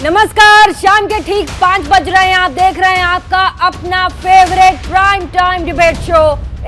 नमस्कार, शाम के ठीक 5 बज रहे हैं। आप देख रहे हैं आपका अपना favourite prime time debate show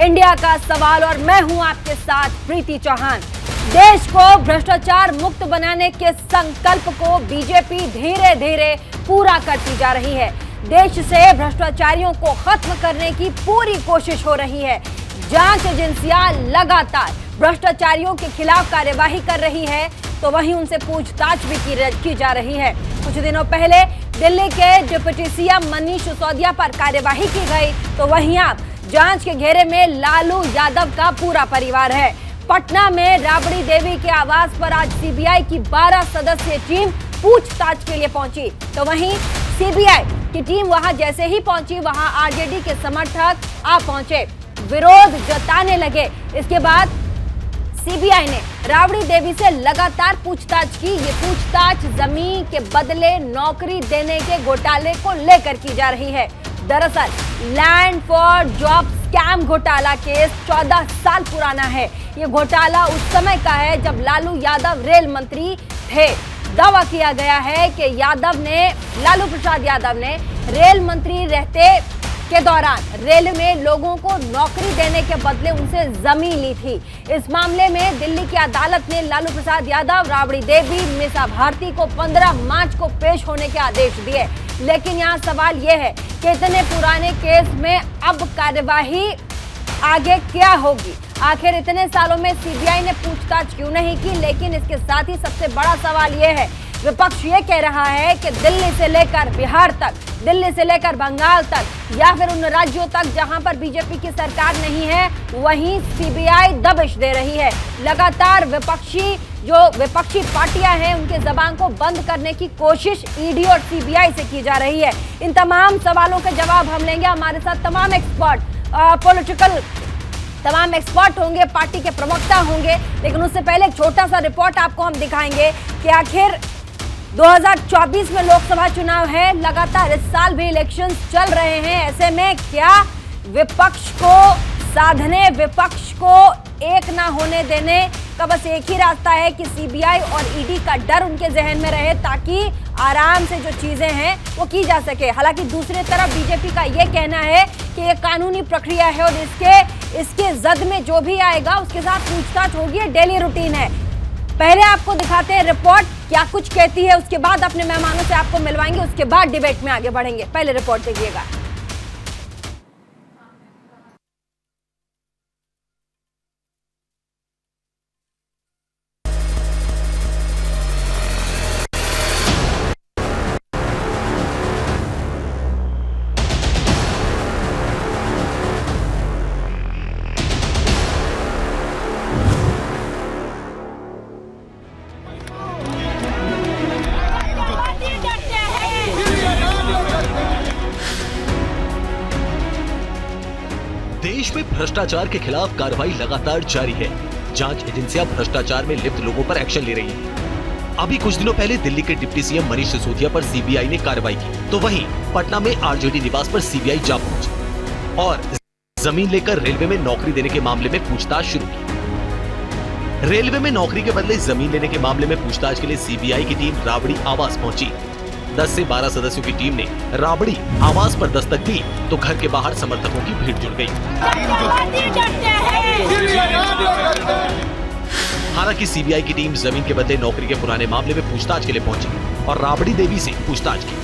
India का सवाल और मैं हूं आपके साथ प्रीति चौहान। देश को भ्रष्टाचार मुक्त बनाने के संकल्प को बीजेपी धीरे धीरे पूरा करती जा रही है। देश से भ्रष्टाचारियों को खत्म करने की पूरी कोशिश हो रही है। जांच एजेंसियां लगातार भ्रष्टाचारियों के खिलाफ कार्यवाही कर रही है तो वहीं उनसे पूछताछ भी की जा रही है। कुछ दिनों पहले दिल्ली के डिप्टी सीएम मनीष सिसोदिया पर कार्यवाही की गई तो वहीं अब जांच के घेरे में लालू यादव का पूरा परिवार है। पटना में राबड़ी देवी के आवास पर आज सीबीआई की 12 सदस्यीय टीम पूछताछ के लिए पहुंची तो वहीं सीबीआई की टीम वहां जैसे ही पहुंची वहां आरजेडी के समर्थक आ पहुंचे, विरोध जताने लगे। इसके बाद सीबीआई ने राबड़ी देवी से लगातार पूछताछ की। ये पूछताछ जमीन के बदले नौकरी देने के घोटाले को लेकर की जा रही है। दरअसल लैंड फॉर जॉब स्कैम घोटाला केस 14 साल पुराना है। ये घोटाला उस समय का है जब लालू यादव रेल मंत्री थे। दावा किया गया है कि लालू प्रसाद यादव ने रेल मंत्री रहते के दौरान रेल में लोगों को नौकरी देने के बदले उनसे जमीन ली थी। इस मामले में दिल्ली की अदालत ने लालू प्रसाद यादव, राबड़ी देवी, मीसा भारती को 15 मार्च को पेश होने के आदेश दिए। लेकिन यहाँ सवाल यह है कि इतने पुराने केस में अब कार्यवाही आगे क्या होगी? आखिर इतने सालों में सीबीआई ने पूछताछ क्यों नहीं की? लेकिन इसके साथ ही सबसे बड़ा सवाल यह है, विपक्ष ये कह रहा है कि दिल्ली से लेकर बिहार तक, दिल्ली से लेकर बंगाल तक या फिर उन राज्यों तक जहां पर बीजेपी की सरकार नहीं है वहीं सीबीआई दबिश दे रही है। लगातार विपक्षी पार्टियां हैं उनके जबान को बंद करने की कोशिश ईडी और सीबीआई से की जा रही है। इन तमाम सवालों के जवाब हम लेंगे। हमारे साथ तमाम एक्सपर्ट होंगे, पार्टी के प्रवक्ता होंगे। लेकिन उससे पहले एक छोटा सा रिपोर्ट आपको हम दिखाएंगे कि आखिर 2024 में लोकसभा चुनाव है, लगातार इस साल भी इलेक्शन चल रहे हैं। ऐसे में क्या विपक्ष को साधने, विपक्ष को एक ना होने देने का बस एक ही रास्ता है कि सीबीआई और ईडी का डर उनके जहन में रहे ताकि आराम से जो चीजें हैं वो की जा सके। हालांकि दूसरी तरफ बीजेपी का ये कहना है कि ये कानूनी प्रक्रिया है और इसके जद में जो भी आएगा उसके साथ पूछताछ होगी, डेली रूटीन है। पहले आपको दिखाते हैं रिपोर्ट क्या कुछ कहती है, उसके बाद अपने मेहमानों से आपको मिलवाएंगे, उसके बाद डिबेट में आगे बढ़ेंगे। पहले रिपोर्ट देखिएगा। देश में भ्रष्टाचार के खिलाफ कार्रवाई लगातार जारी है। जांच एजेंसियां भ्रष्टाचार में लिप्त लोगों पर एक्शन ले रही हैं। अभी कुछ दिनों पहले दिल्ली के डिप्टी सीएम मनीष सिसोदिया पर सीबीआई ने कार्रवाई की तो वहीं पटना में आरजेडी निवास पर सीबीआई जा पहुंची और जमीन लेकर रेलवे में नौकरी देने के मामले में पूछताछ शुरू की। रेलवे में नौकरी के बदले जमीन लेने के मामले में पूछताछ के लिए सीबीआई की टीम राबड़ी आवास पहुंची। 10 से 12 सदस्यों की टीम ने राबड़ी आवास पर दस्तक दी तो घर के बाहर समर्थकों की भीड़ जुट गई। हालांकि सीबीआई की टीम जमीन के बदले नौकरी के पुराने मामले में पूछताछ के लिए पहुंची और राबड़ी देवी से पूछताछ की।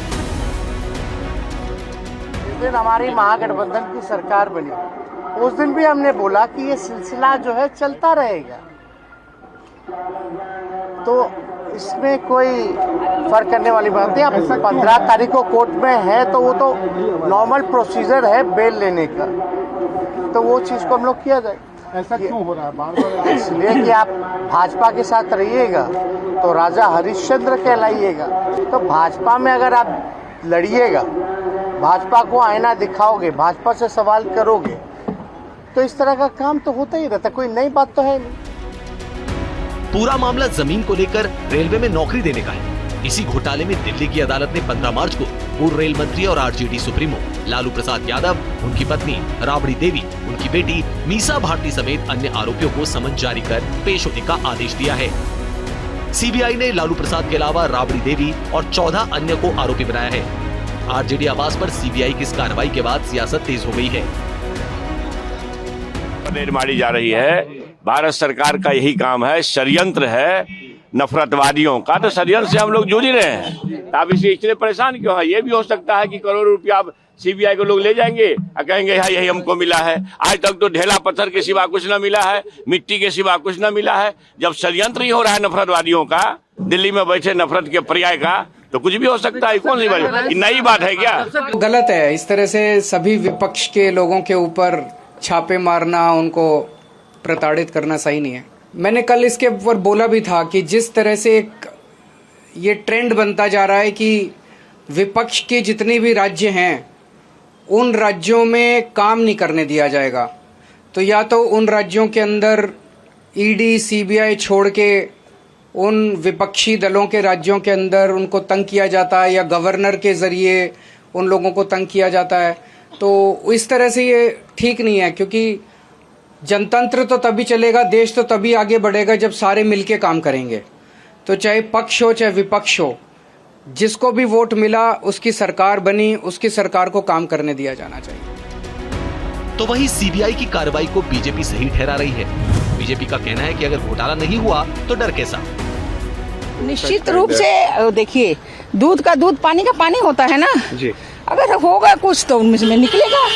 जिस दिन हमारी महागठबंधन की सरकार बनी उस दिन भी हमने बोला कि ये सिलसिला जो है चलता रहेगा, तो इसमें कोई फर्क करने वाली बात नहीं। अब 15 तारीख को कोर्ट में है तो वो तो नॉर्मल प्रोसीजर है बेल लेने का, तो वो चीज़ को हम लोग किया जाए। ऐसा क्यों हो रहा है बार-बार? इसलिए कि आप भाजपा के साथ रहिएगा तो राजा हरिश्चंद्र कहलाइएगा। तो भाजपा में अगर आप लड़िएगा, भाजपा को आईना दिखाओगे, भाजपा से सवाल करोगे तो इस तरह का काम तो होता ही रहता, कोई नई बात तो है नहीं। पूरा मामला जमीन को लेकर रेलवे में नौकरी देने का है। इसी घोटाले में दिल्ली की अदालत ने 15 मार्च को पूर्व रेल मंत्री और आरजेडी सुप्रीमो लालू प्रसाद यादव, उनकी पत्नी राबड़ी देवी, उनकी बेटी मीसा भारती समेत अन्य आरोपियों को समन जारी कर पेश होने का आदेश दिया है। सीबीआई ने लालू प्रसाद के अलावा राबड़ी देवी और 14 अन्य को आरोपी बनाया है। आरजेडी आवास पर सीबीआई की इस कार्रवाई के बाद सियासत तेज हो गई है। परेड मारी जा रही है। भारत सरकार का यही काम है, षड्यंत्र है नफरतवादियों का। तो षड्यंत्र से हम लोग जूझ रहे हैं। आप इसलिए परेशान क्यों है? ये भी हो सकता है कि करोड़ों रुपया सीबीआई को लोग ले जाएंगे और कहेंगे हाँ यही हमको मिला है। आज तक तो ढेला पत्थर के सिवा कुछ न मिला है, मिट्टी के सिवा कुछ न मिला है। जब षड्यंत्र ही हो रहा है नफरतवादियों का, दिल्ली में बैठे नफरत के पर्याय का, तो कुछ भी हो सकता है। कौन सी बात, नई बात है क्या? गलत है। इस तरह से सभी विपक्ष के लोगों के ऊपर छापे मारना, उनको प्रताड़ित करना सही नहीं है। मैंने कल इसके ऊपर बोला भी था कि जिस तरह से एक ये ट्रेंड बनता जा रहा है कि विपक्ष के जितने भी राज्य हैं उन राज्यों में काम नहीं करने दिया जाएगा, तो या तो उन राज्यों के अंदर ईडी सीबीआई छोड़ के उन विपक्षी दलों के राज्यों के अंदर उनको तंग किया जाता है, या गवर्नर के ज़रिए उन लोगों को तंग किया जाता है। तो इस तरह से ये ठीक नहीं है, क्योंकि जनतंत्र तो तभी चलेगा, देश तो तभी आगे बढ़ेगा जब सारे मिलके काम करेंगे। तो चाहे पक्ष हो चाहे विपक्ष हो, जिसको भी वोट मिला उसकी सरकार बनी, उसकी सरकार को काम करने दिया जाना चाहिए। तो वहीं सीबीआई की कार्रवाई को बीजेपी सही ठहरा रही है। बीजेपी का कहना है कि अगर घोटाला नहीं हुआ तो डर कैसा। निश्चित रूप से देखिए, दूध का दूध पानी का पानी होता है ना जी। अगर होगा कुछ तो उनमें निकलेगा,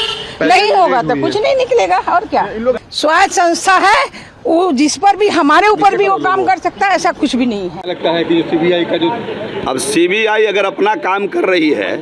नहीं होगा तो कुछ नहीं निकलेगा। और क्या, स्वायत्त संस्था है वो, जिस पर भी हमारे ऊपर भी वो काम कर सकता है, ऐसा कुछ भी नहीं है। लगता है कि सीबीआई का जो अब सीबीआई अगर अपना काम कर रही है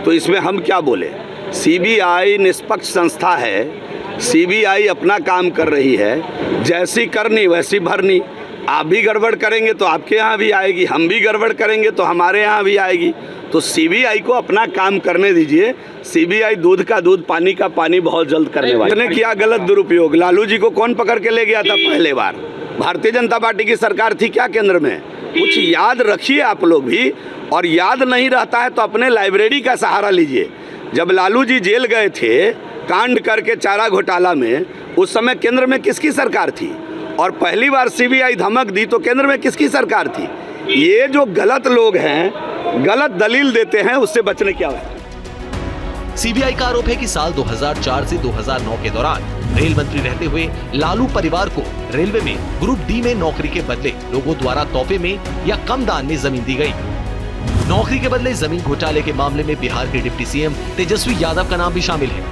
तो इसमें हम क्या बोले। सीबीआई निष्पक्ष संस्था है, सीबीआई अपना काम कर रही है, जैसी करनी वैसी भरनी। आप भी गड़बड़ करेंगे तो आपके यहाँ भी आएगी, हम भी गड़बड़ करेंगे तो हमारे यहाँ भी आएगी। तो सीबीआई को अपना काम करने दीजिए। सीबीआई दूध का दूध पानी का पानी बहुत जल्द करने वाली है। किया गलत दुरुपयोग। लालू जी को कौन पकड़ के ले गया था पहले बार? भारतीय जनता पार्टी की सरकार थी क्या केंद्र में? कुछ याद रखिए आप लोग भी, और याद नहीं रहता है तो अपने लाइब्रेरी का सहारा लीजिए। जब लालू जी जेल गए थे कांड करके चारा घोटाला में, उस समय केंद्र में किसकी सरकार थी? और पहली बार सीबीआई धमक दी तो केंद्र में किसकी सरकार थी? ये जो गलत लोग हैं, गलत दलील देते हैं, उससे बचने की आवश्यकता है। सीबीआई का आरोप है कि साल 2004 से 2009 के दौरान रेल मंत्री रहते हुए लालू परिवार को रेलवे में ग्रुप डी में नौकरी के बदले लोगों द्वारा तोहफे में या कम दान में जमीन दी गई। नौकरी के बदले जमीन घोटाले के मामले में बिहार के डिप्टी सीएम तेजस्वी यादव का नाम भी शामिल है।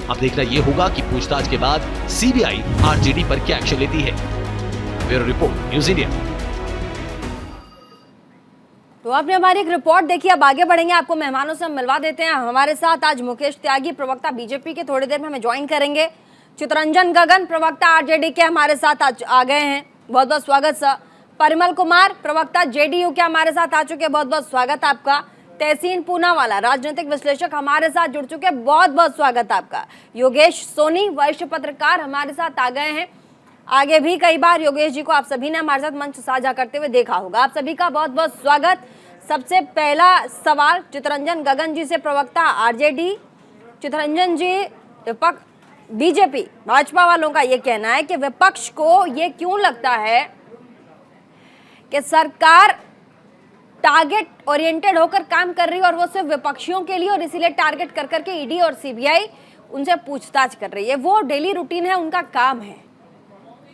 अब देखना यह होगा कि पूछताछ के बाद सीबीआई आरजेडी पर क्या एक्शन लेती है। Bureau report, news India. तो आपने हमारी एक रिपोर्ट देखी, अब आगे बढ़ेंगे, आपको मेहमानों से हम मिलवा देते हैं। हमारे साथ आज मुकेश त्यागी, प्रवक्ता बीजेपी के, थोड़ी देर में हमें ज्वाइन करेंगे। चितरंजन गगन, प्रवक्ता आरजेडी के, हमारे साथ आज आ गए हैं, बहुत बहुत स्वागत सर। परिमल कुमार, प्रवक्ता जेडीयू के, हमारे साथ आ चुके, बहुत बहुत स्वागत आपका। तहसीन पूनावाला, राजनीतिक विश्लेषक, हमारे साथ जुड़ चुके, बहुत बहुत स्वागत आपका। योगेश सोनी, वरिष्ठ पत्रकार, हमारे साथ आ गए हैं। आगे भी कई बार योगेश जी को आप सभी ने हमारे साथ मंच साझा करते हुए देखा होगा। आप सभी का बहुत बहुत स्वागत। सबसे पहला सवाल चितरंजन गगन जी से, प्रवक्ता आरजेडी। चितरंजन जी, विपक्ष बीजेपी भाजपा वालों का ये कहना है कि विपक्ष को ये क्यों लगता है कि सरकार टारगेट ओरिएंटेड होकर काम कर रही है और वो सिर्फ विपक्षियों के लिए, और इसीलिए टारगेट कर करके ईडी और सीबीआई उनसे पूछताछ कर रही है। वो डेली रूटीन है, उनका काम है,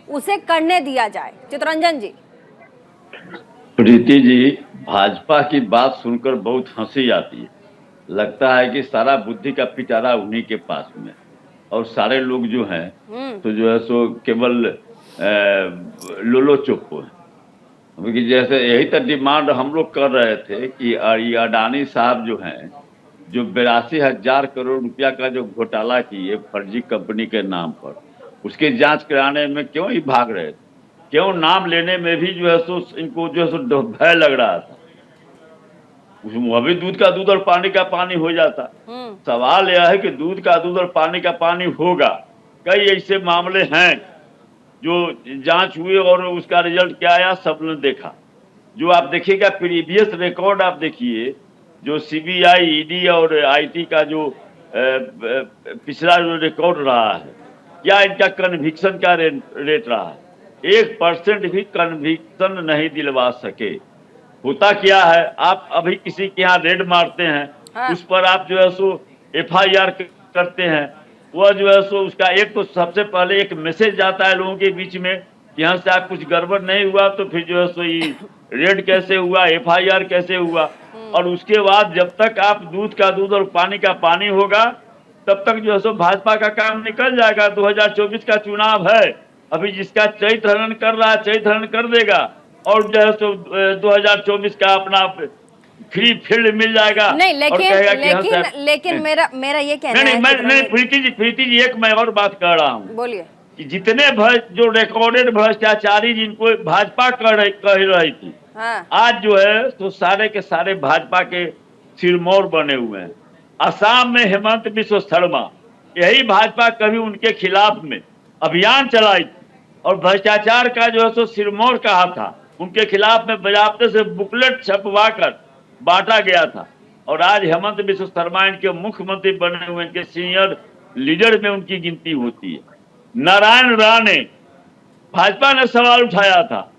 उसे करने दिया जाए। चितरंजन जी। प्रीति जी, भाजपा की बात सुनकर बहुत हंसी आती है। लगता है कि सारा बुद्धि का पिटारा उन्हीं के पास में, और सारे लोग जो हैं तो जो है सो केवल लोलो चुप है। क्योंकि जैसे यही तो डिमांड हम लोग कर रहे थे कि अडानी साहब जो हैं, जो 82,000 करोड़ रुपया का जो घोटाला किए फर्जी कंपनी के नाम पर, उसकी जांच कराने में क्यों ही भाग रहे थे? क्यों नाम लेने में भी जो है सो इनको जो है सो भय लग रहा था? उसमें अभी दूध का दूध और पानी का पानी हो जाता। सवाल यह है कि दूध का दूध और पानी का पानी होगा। कई ऐसे मामले हैं जो जांच हुए और उसका रिजल्ट क्या आया सब ने देखा। जो आप देखिएगा प्रीवियस रिकॉर्ड आप देखिए, जो सीबीआई, ईडी और आईटी का जो पिछला जो रिकॉर्ड रहा है, क्या इनका कन्विक्शन का रेट रहा है, 1% भी कन्विक्शन नहीं दिलवा सके। होता क्या है, आप अभी किसी के यहाँ रेड मारते हैं, हाँ। उस पर आप जो है सो FIR करते हैं, वह जो है सो उसका एक तो सबसे पहले एक मैसेज जाता है लोगों के बीच में, यहाँ से आप कुछ गड़बड़ नहीं हुआ तो फिर जो है सो ये रेड कैसे हुआ, FIR कैसे हुआ, और उसके बाद जब तक आप दूध का दूध और पानी का पानी होगा तब तक जो है सो भाजपा का काम निकल जाएगा। 2024 का चुनाव है, अभी जिसका चैत्र हरण कर रहा है चैत्र हरण कर देगा, और जो है सो 2024 का अपना फ्री फील्ड मिल जाएगा। नहीं, लेकिन लेकिन मेरा ये कहना नहीं, है नहीं प्रीति जी एक मैं और बात कर रहा हूँ। बोलिए कि जितने जो रिकॉर्डेड भ्रष्टाचारी जिनको भाजपा कह रही थी, हाँ। आज जो है तो सारे के सारे भाजपा के सिरमौर बने हुए हैं। असम में हेमंत बिस्व शर्मा, यही भाजपा कभी उनके खिलाफ में अभियान चलाई थी और भ्रष्टाचार का जो है सो सिरमौर कहा था, उनके खिलाफ में बजाबते से बुकलेट छपवा कर बांटा गया था। और आज हेमंत बिस्व शर्मा इनके मुख्यमंत्री बने हुए, इनके सीनियर लीडर में उनकी गिनती होती है। नारायण राणे भाजपा ने सवाल उठाया था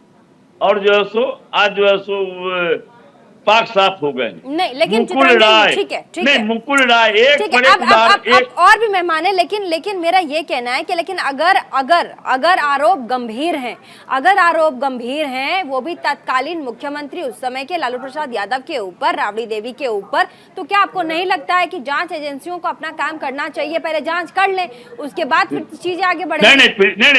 और जो है सो आज जो है सो पाक साफ हो गए। नहीं, लेकिन मुकुल राय, ठीक है नहीं मुकुल राय एक ठीक है, अब और भी मेहमान है, लेकिन मेरा ये कहना है कि लेकिन अगर आरोप गंभीर हैं वो भी तत्कालीन मुख्यमंत्री उस समय के लालू प्रसाद यादव के ऊपर, राबड़ी देवी के ऊपर, तो क्या आपको नहीं लगता है कि जांच एजेंसियों को अपना काम करना चाहिए, पहले जांच कर लें उसके बाद फिर चीजें आगे बढ़े? नहीं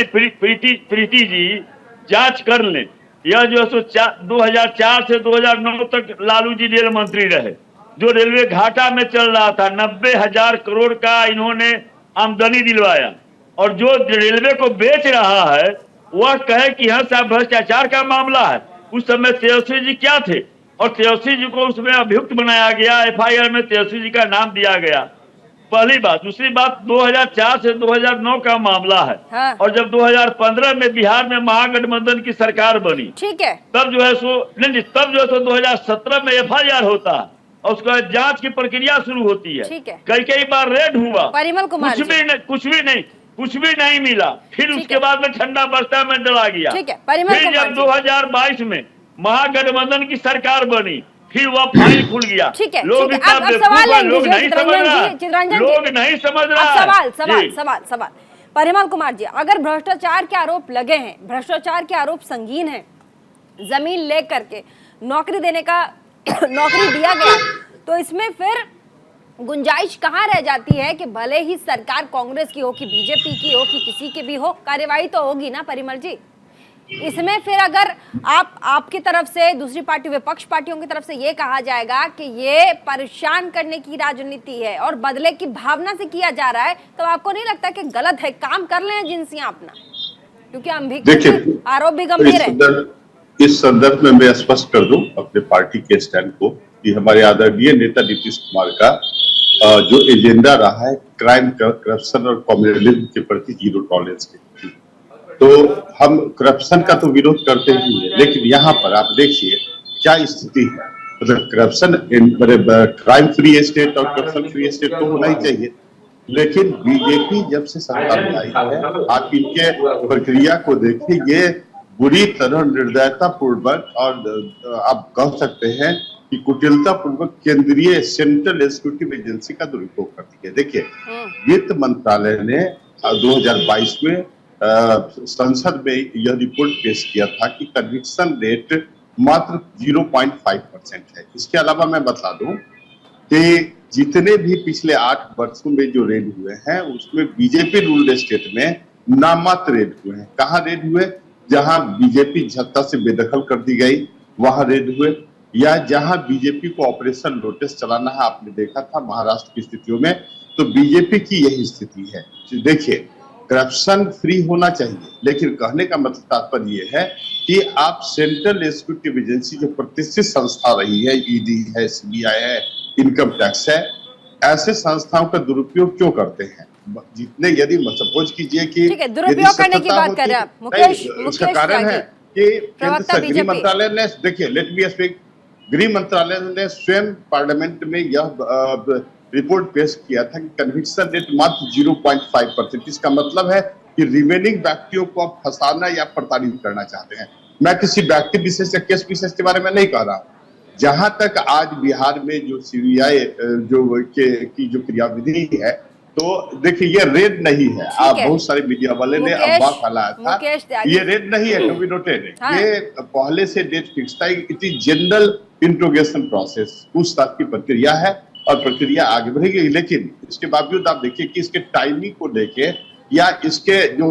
प्रीति जी जांच कर लें। यह जो है 2004 से 2009 तक लालू जी रेल मंत्री रहे, जो रेलवे घाटा में चल रहा था, 90,000 करोड़ का इन्होंने आमदनी दिलवाया, और जो रेलवे को बेच रहा है वह कहे कि यहाँ से भ्रष्टाचार का मामला है। उस समय तेजस्वी जी क्या थे, और तेजस्वी जी को उसमें अभियुक्त बनाया गया, FIR में तेजस्वी जी का नाम दिया गया। पहली बात। दूसरी बात, 2004 से 2009 का मामला है, हाँ। और जब 2015 में बिहार में महागठबंधन की सरकार बनी, ठीक है, तब जो है सो 2017 में FIR होता है और उसके बाद जांच की प्रक्रिया शुरू होती है। ठीक है। कई बार रेड हुआ, परिमल कुमार कुछ भी नहीं मिला, फिर उसके बाद में ठंडा बस्ता में डला गया। ठीक है, परिमल फिर कुमार जब 2022 में महागठबंधन की सरकार बनी, फिर वह फाइल खुल गया। ठीक है, लोग अब सवाल लोग नहीं समझ रहा। सवाल परिमल कुमार जी, अगर भ्रष्टाचार के आरोप लगे हैं, भ्रष्टाचार के आरोप संगीन हैं, जमीन लेकर के नौकरी देने का नौकरी दिया गया, तो इसमें फिर गुंजाइश कहाँ रह जाती है कि भले ही सरकार कांग्रेस की हो कि बीजेपी की हो कि किसी की भी हो, कार्यवाही तो होगी ना परिमल जी? इसमें फिर अगर आपकी तरफ से, दूसरी पार्टी, विपक्ष पार्टियों की तरफ से ये कहा जाएगा कि ये परेशान करने की राजनीति है और बदले की भावना से किया जा रहा है, तो आपको नहीं लगता कि गलत है? काम कर लें एजेंसियां अपना, क्योंकि हम भी आरोप भी गंभीर है। इस संदर्भ में मैं स्पष्ट कर दूं अपने पार्टी के स्टैंड को कि हमारे आदरणीय नेता नीतीश कुमार का जो एजेंडा रहा है क्राइम, करप्शन और कम्युनलिज्म के प्रति जीरो टॉलरेंस के प्रति, तो हम करप्शन का तो विरोध करते ही है, लेकिन यहाँ पर आप देखिए क्या स्थिति है। मतलब करप्शन, क्राइम फ्री स्टेट और करप्शन फ्री स्टेट तो होना ही चाहिए, लेकिन बीजेपी जब से सरकार में आई है, आप इनके प्रक्रिया को देखिए, ये बुरी तरह निर्दयता पूर्वक और आप कह सकते हैं कि कुटिलता पूर्वक केंद्रीय सेंट्रल एग्जीक्यूटिव एजेंसी का दुरुपयोग करती है। देखिए, वित्त मंत्रालय ने 2022 में संसद में यह रिपोर्ट पेश किया था कि कन्विक्शन रेट मात्र 0.5% है। इसके अलावा मैं बता दूं कि जितने भी पिछले 8 वर्षों में जो रेड हुए हैं, उसमें बीजेपी रूल्ड स्टेट में नामात्र रेड हुए हैं। कहाँ रेड हुए? जहां बीजेपी सत्ता से बेदखल कर दी गई वहां रेड हुए, या जहां बीजेपी को ऑपरेशन लोटस चलाना है, आपने देखा था महाराष्ट्र की स्थितियों में, तो बीजेपी की यही स्थिति है। देखिए, करप्शन फ्री होना चाहिए, लेकिन कहने का मतलब तात्पर्य यह है कि आप सेंट्रल एग्जीक्यूटिव एजेंसी जो प्रतिष्ठित संस्था रही है, ईडी है, सीबीआई है, इनकम टैक्स है, ऐसे संस्थाओं का दुरुपयोग क्यों करते हैं? जितने, यदि सपोज कीजिए कि दुरुपयोग करने की बात कर रहे हैं आप, मुकेश, इसका कारण है कि गृह मंत्रालय ने, देखिए लेट मी स्पीक, गृह मंत्रालय ने स्वयं पार्लियामेंट में यह रिपोर्ट पेश किया था कि कन्विक्शन रेट मात्र 0.5%। इसका मतलब है कि रिमेनिंग व्यक्तियों को आप फंसाना या प्रताड़ित करना चाहते हैं। मैं किसी व्यक्ति विशेष या केस विशेष के बारे में नहीं कह रहा। जहां तक आज बिहार में जो सीबीआई की जो क्रियाविधि है, तो देखिए ये रेड नहीं है। आप बहुत सारे मीडिया वाले ने अफवाह फैलाया था, ये रेड नहीं है, टू बी नोटेड। ये पहले से डेट फिक्स था। It is general interrogation process, पूछताछ की प्रक्रिया है और प्रक्रिया आगे बढ़ेगी। लेकिन इसके बावजूद आप देखिए कि इसके टाइमिंग को लेके या इसके जो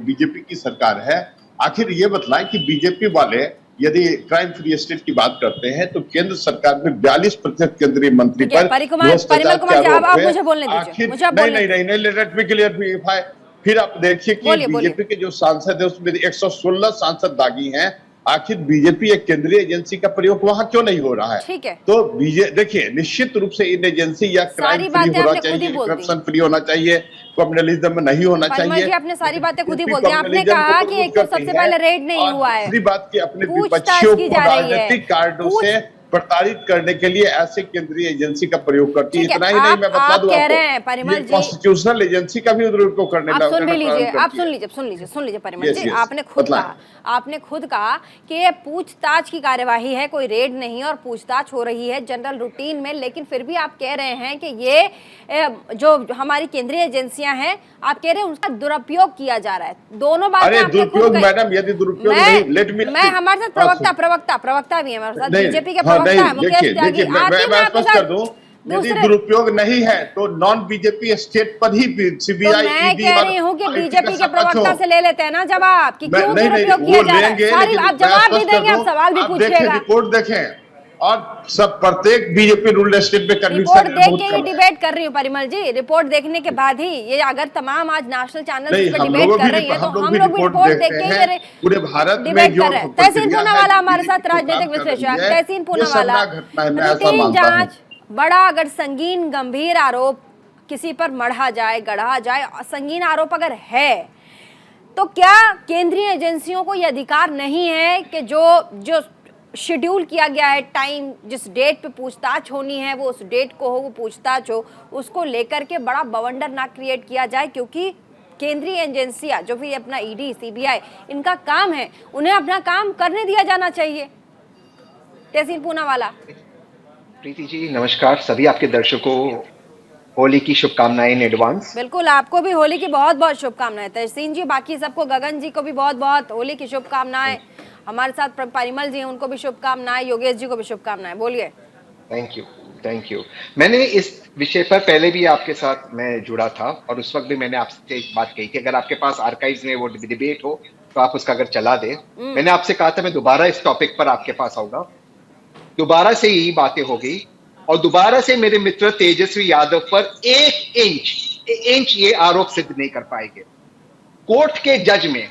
बीजेपी की सरकार है, आखिर ये बतलाएं कि बीजेपी वाले यदि क्राइम फ्री स्टेट की बात करते हैं तो केंद्र सरकार में 42% केंद्रीय मंत्री पर आप मुझे बोलने दीजिए। नहीं, लेट मी क्लियर। फिर आप देखिए कि बीजेपी के जो सांसद है उसमें 116 सांसद दागी हैं। आखिर बीजेपी एक केंद्रीय एजेंसी का प्रयोग वहां क्यों नहीं हो रहा है? ठीक है, तो देखिए निश्चित रूप से इन एजेंसी या क्राइम फ्री होना चाहिए, करप्शन फ्री होना चाहिए, कम्युनलिज्म में नहीं होना चाहिए। आपने सारी बातें खुद ही बोल दी। आपने कहा कि एक तो सबसे पहले रेड नहीं हुआ है, दूसरी बात की अपने विपक्षियों को राजनीतिक कार्डों से प्रताड़ित करने के लिए ऐसे केंद्रीय एजेंसी का प्रयोग करती है। इतना ही नहीं, मैं बता दूं आपको, कॉन्स्टिट्यूशनल एजेंसी का भी दुरुपयोग करने आप सुन लीजिए परिमल जी, आपने खुद कहा कि ये पूछताछ की कार्यवाही है, कोई रेड नहीं, और पूछताछ हो रही है जनरल रूटीन में। लेकिन फिर भी आप कह रहे हैं कि ये जो हमारी केंद्रीय एजेंसियां हैं, आप कह रहे हैं उनका दुरुपयोग किया जा रहा है। दोनों बातें आपने खुद कही। मैडम यदि दुरुपयोग नहीं, लेट मी, मैं हमारे साथ प्रवक्ता भी है हमारे साथ, बीजेपी के देखिए मैं स्पष्ट कर दूं, यदि दुरुपयोग नहीं है तो नॉन बीजेपी स्टेट पर ही सीबीआई मैं कह रही हूँ कि बीजेपी के प्रवक्ता से ले लेते हैं ना जवाब कि क्यों दुरुपयोग किया जा रहा है। सारी आप जवाब भी देंगे, आप सवाल भी पूछिएगा। रिपोर्ट देखें और सब प्रत्येक बीजेपी रूल्ड स्टेट में रिपोर्ट देख के ही डिबेट कर रही हूँ परिमल जी। रिपोर्ट देखने के बाद ही ये, अगर तमाम आज नेशनल चैनल इस पर डिबेट कर रही है तो हम लोग भी रिपोर्ट देख के ही पूरे भारत में डिबेट कर रहे हैं। तहसीन पूनावाला हमारे साथ राजनीतिक विश्लेषक, तहसीन पूनावाला, रूटीन जांच, बड़ा अगर संगीन गंभीर आरोप किसी पर गढ़ा जाए, संगीन आरोप अगर है तो क्या केंद्रीय एजेंसियों को यह अधिकार नहीं है कि जो शेड्यूल किया गया है टाइम, जिस डेट पे पूछताछ होनी है वो उस डेट को हो, वो पूछताछ हो, उसको लेकर के बड़ा बवंडर ना क्रिएट किया जाए? क्योंकि केंद्रीय एजेंसियां जो भी अपना ईडी, सीबीआई, इनका काम है, उन्हें अपना काम करने दिया जाना चाहिए। तहसीन पूनावाला। प्रीति जी नमस्कार, सभी आपके दर्शकों होली की शुभकामनाएं इन एडवांस। बिल्कुल, आपको भी होली की बहुत बहुत शुभकामनाएं तहसीन जी, बाकी सबको, गगन जी को भी बहुत बहुत होली की शुभकामनाएं। हमारे साथ परिमल जी हैं, उनको भी शुभकामनाएं, योगेश जी को भी शुभकामनाएं। बोलिए। Thank you. मैंने इस विषय पर पहले भी आपके साथ मैं जुड़ा था और उस वक्त भी मैंने आपसे एक बात कही कि अगर आपके पास आर्काइव्स में वो डिबेट हो तो आप उसका अगर चला दे। मैंने आपसे कहा था मैं दोबारा इस टॉपिक पर आपके पास आऊंगा, दोबारा से यही बातें हो गई और दोबारा से मेरे मित्र तेजस्वी यादव पर एक इंच ये आरोप सिद्ध नहीं कर पाएंगे। कोर्ट के जज में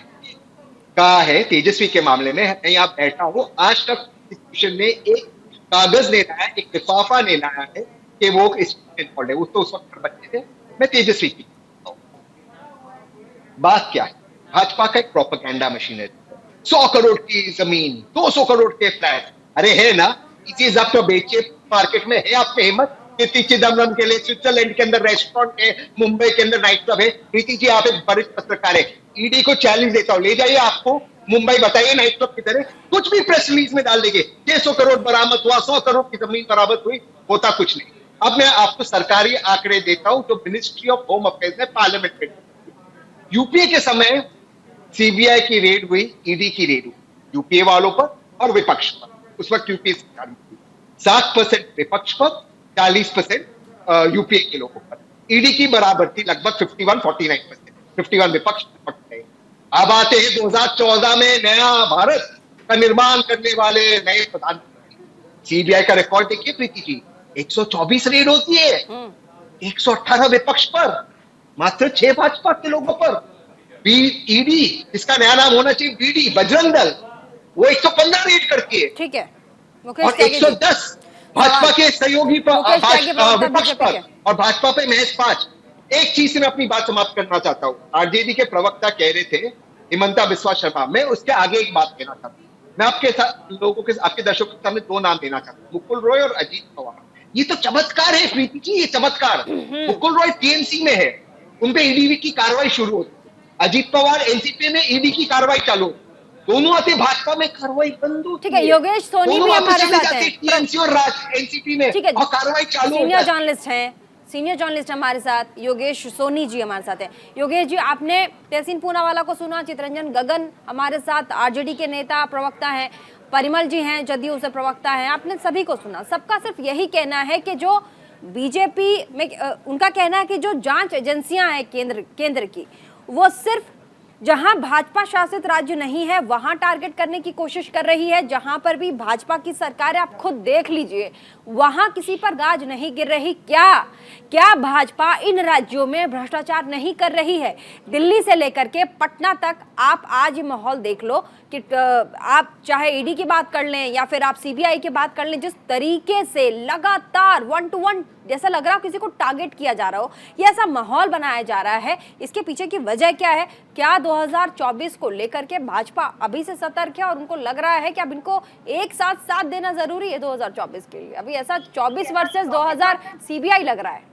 कहा है तेजस्वी के मामले में, कहीं आप बैठा हो, आज तक इंस्टीट्यूशन ने एक कागज ले लाया, एक लिफाफा ले लाया है कि वो इंस्टीट्यूशन है। तो उस वक्त बच्चे थे, मैं तेजस्वी की बात क्या है, भाजपा का एक प्रोपेगेंडा मशीन है। 100 करोड़ की जमीन, 200 करोड़ के फ्लैट, अरे है ना, इसी जब तो बेचे मार्केट में है आप में हिम्मत? चिदम्बरम के लिए स्विट्जरलैंड के अंदर रेस्टोरेंट है, मुंबई के अंदर नाइट क्लब है। प्रीति जी आप एक वरिष्ठ पत्रकार है, ईडी को चैलेंज देता हूं, ले जाइए आपको मुंबई, बताइए नाइट क्लब की तरह, कुछ भी प्रेस रिलीज में डाल देंगे 600 करोड़ बरामद हुआ, 100 करोड़ की जमीन बरामद हुई, होता कुछ नहीं। अब मैं आपको सरकारी आंकड़े देता हूं जो मिनिस्ट्री ऑफ होम अफेयर्स ने पार्लियामेंट में, यूपीए के समय सीबीआई की रेड हुई, ईडी की रेड हुई यूपीए वालों पर और विपक्ष पर। उस वक्त यूपीए सरकार 60% विपक्ष पर, 40% यूपीए के लोगों पर। ईडी की बराबर थी लगभग 51-49%, 51 विपक्ष। अब आते हैं 2014 में नया भारत का निर्माण करने वाले नए प्रधानमंत्री। सीबीआई का रिकॉर्ड देखिए प्रीति जी, 124 रेड होती है, 118 विपक्ष पर, मात्र 6 भाजपा के लोगों पर। ईडी, इसका नया नाम होना चाहिए बीडी, बजरंग दल, वो 115 रेड करती है। ठीक है, और 110 भाजपा के सहयोगी पर, विपक्ष पर, और भाजपा पे महज 5। एक चीज से मैं अपनी बात समाप्त करना चाहता हूं। आरजेडी के प्रवक्ता कह रहे थे हिमंता बिस्वा शर्मा, मैं उसके आगे एक बात कहना चाहता हूं। मैं आपके साथ लोगों के, आपके दर्शकों के सामने 2 नाम देना चाहता हूं, मुकुल रॉय और अजीत पवार। ये तो चमत्कार है प्रीति जी, ये चमत्कार। मुकुल रॉय टीएमसी में है, उनपे ईडी की कार्रवाई शुरू होती है। अजीत पवार एनसीपी में ईडी की कार्रवाई चालू, दोनों आते भाजपा में कार्रवाई बंद होती ठीक है, योगेश सोनी भी हमारे साथ हैं, टीएमसी और एनसीपी में, ठीक है, और कार्रवाई चालू। सीनियर जर्नलिस्ट हैं, सीनियर जर्नलिस्ट हमारे साथ योगेश सोनी जी हमारे साथ हैं। योगेश जी, आपने तहसीन पूनावाला को सुना, चितरंजन गगन हमारे साथ आरजेडी के नेता प्रवक्ता हैं, परिमल जी हैं जदयू से प्रवक्ता हैं, आपने सभी को सुना। सबका सिर्फ यही कहना है कि जो बीजेपी में उनका कहना है कि जो जांच एजेंसियां हैं केंद्र की, वो सिर्फ जहां भाजपा शासित राज्य नहीं है वहां टारगेट करने की कोशिश कर रही है। जहां पर भी भाजपा की सरकार है, आप खुद देख लीजिए, वहां किसी पर गाज नहीं गिर रही। क्या भाजपा इन राज्यों में भ्रष्टाचार नहीं कर रही है? दिल्ली से लेकर के पटना तक आप आज ये माहौल देख लो कि आप चाहे ईडी की बात कर लें या फिर आप सीबीआई की बात कर लें, जिस तरीके से लगातार 1 to 1 जैसा लग रहा हो किसी को टारगेट किया जा रहा हो, ये ऐसा माहौल बनाया जा रहा है, इसके पीछे की वजह क्या है? क्या 2024 को लेकर के भाजपा अभी से सतर्क है और उनको लग रहा है कि अब इनको एक साथ साथ देना जरूरी है 2024 के लिए? अभी ऐसा 24 वर्सेस 2000 सीबीआई लग रहा है।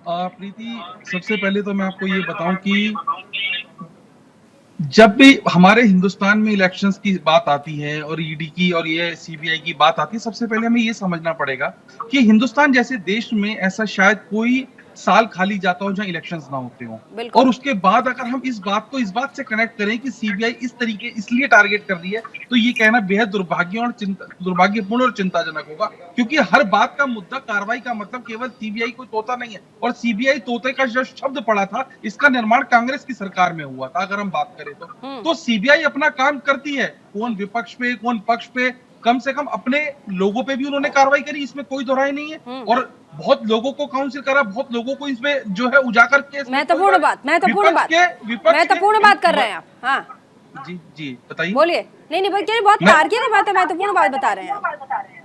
प्रीति, सबसे पहले तो मैं आपको ये बताऊं कि जब भी हमारे हिंदुस्तान में इलेक्शंस की बात आती है और ईडी की और ये सीबीआई की बात आती है, सबसे पहले हमें ये समझना पड़ेगा कि हिंदुस्तान जैसे देश में ऐसा शायद कोई साल खाली जाता हो जहां इलेक्शंस ना होते हो। और उसके बाद अगर हम इस बात से कनेक्ट करें कि सीबीआई इस तरीके इसलिए टारगेट कर रही है, तो ये कहना बेहद दुर्भाग्यपूर्ण और चिंताजनक होगा, क्योंकि हर बात का मुद्दा कार्रवाई का मतलब केवल सीबीआई कोई तोता नहीं है। और सीबीआई तोते का जो शब्द पड़ा था, इसका निर्माण कांग्रेस की सरकार में हुआ था अगर हम बात करें तो सीबीआई अपना काम करती है, कौन विपक्ष पे कौन पक्ष पे, कम से कम अपने लोगों पे भी उन्होंने कार्रवाई करी, इसमें कोई दोहराई नहीं है। और बहुत लोगों को काउंसिल करा, बहुत लोगों को इसमें जो है उजागर किया। महत्वपूर्ण बात कर रहे हैं आप। हाँ जी बताइए। बोलिए। नहीं भाई, बहुत तार्किक बात है, महत्वपूर्ण बात बता रहे हैं आप।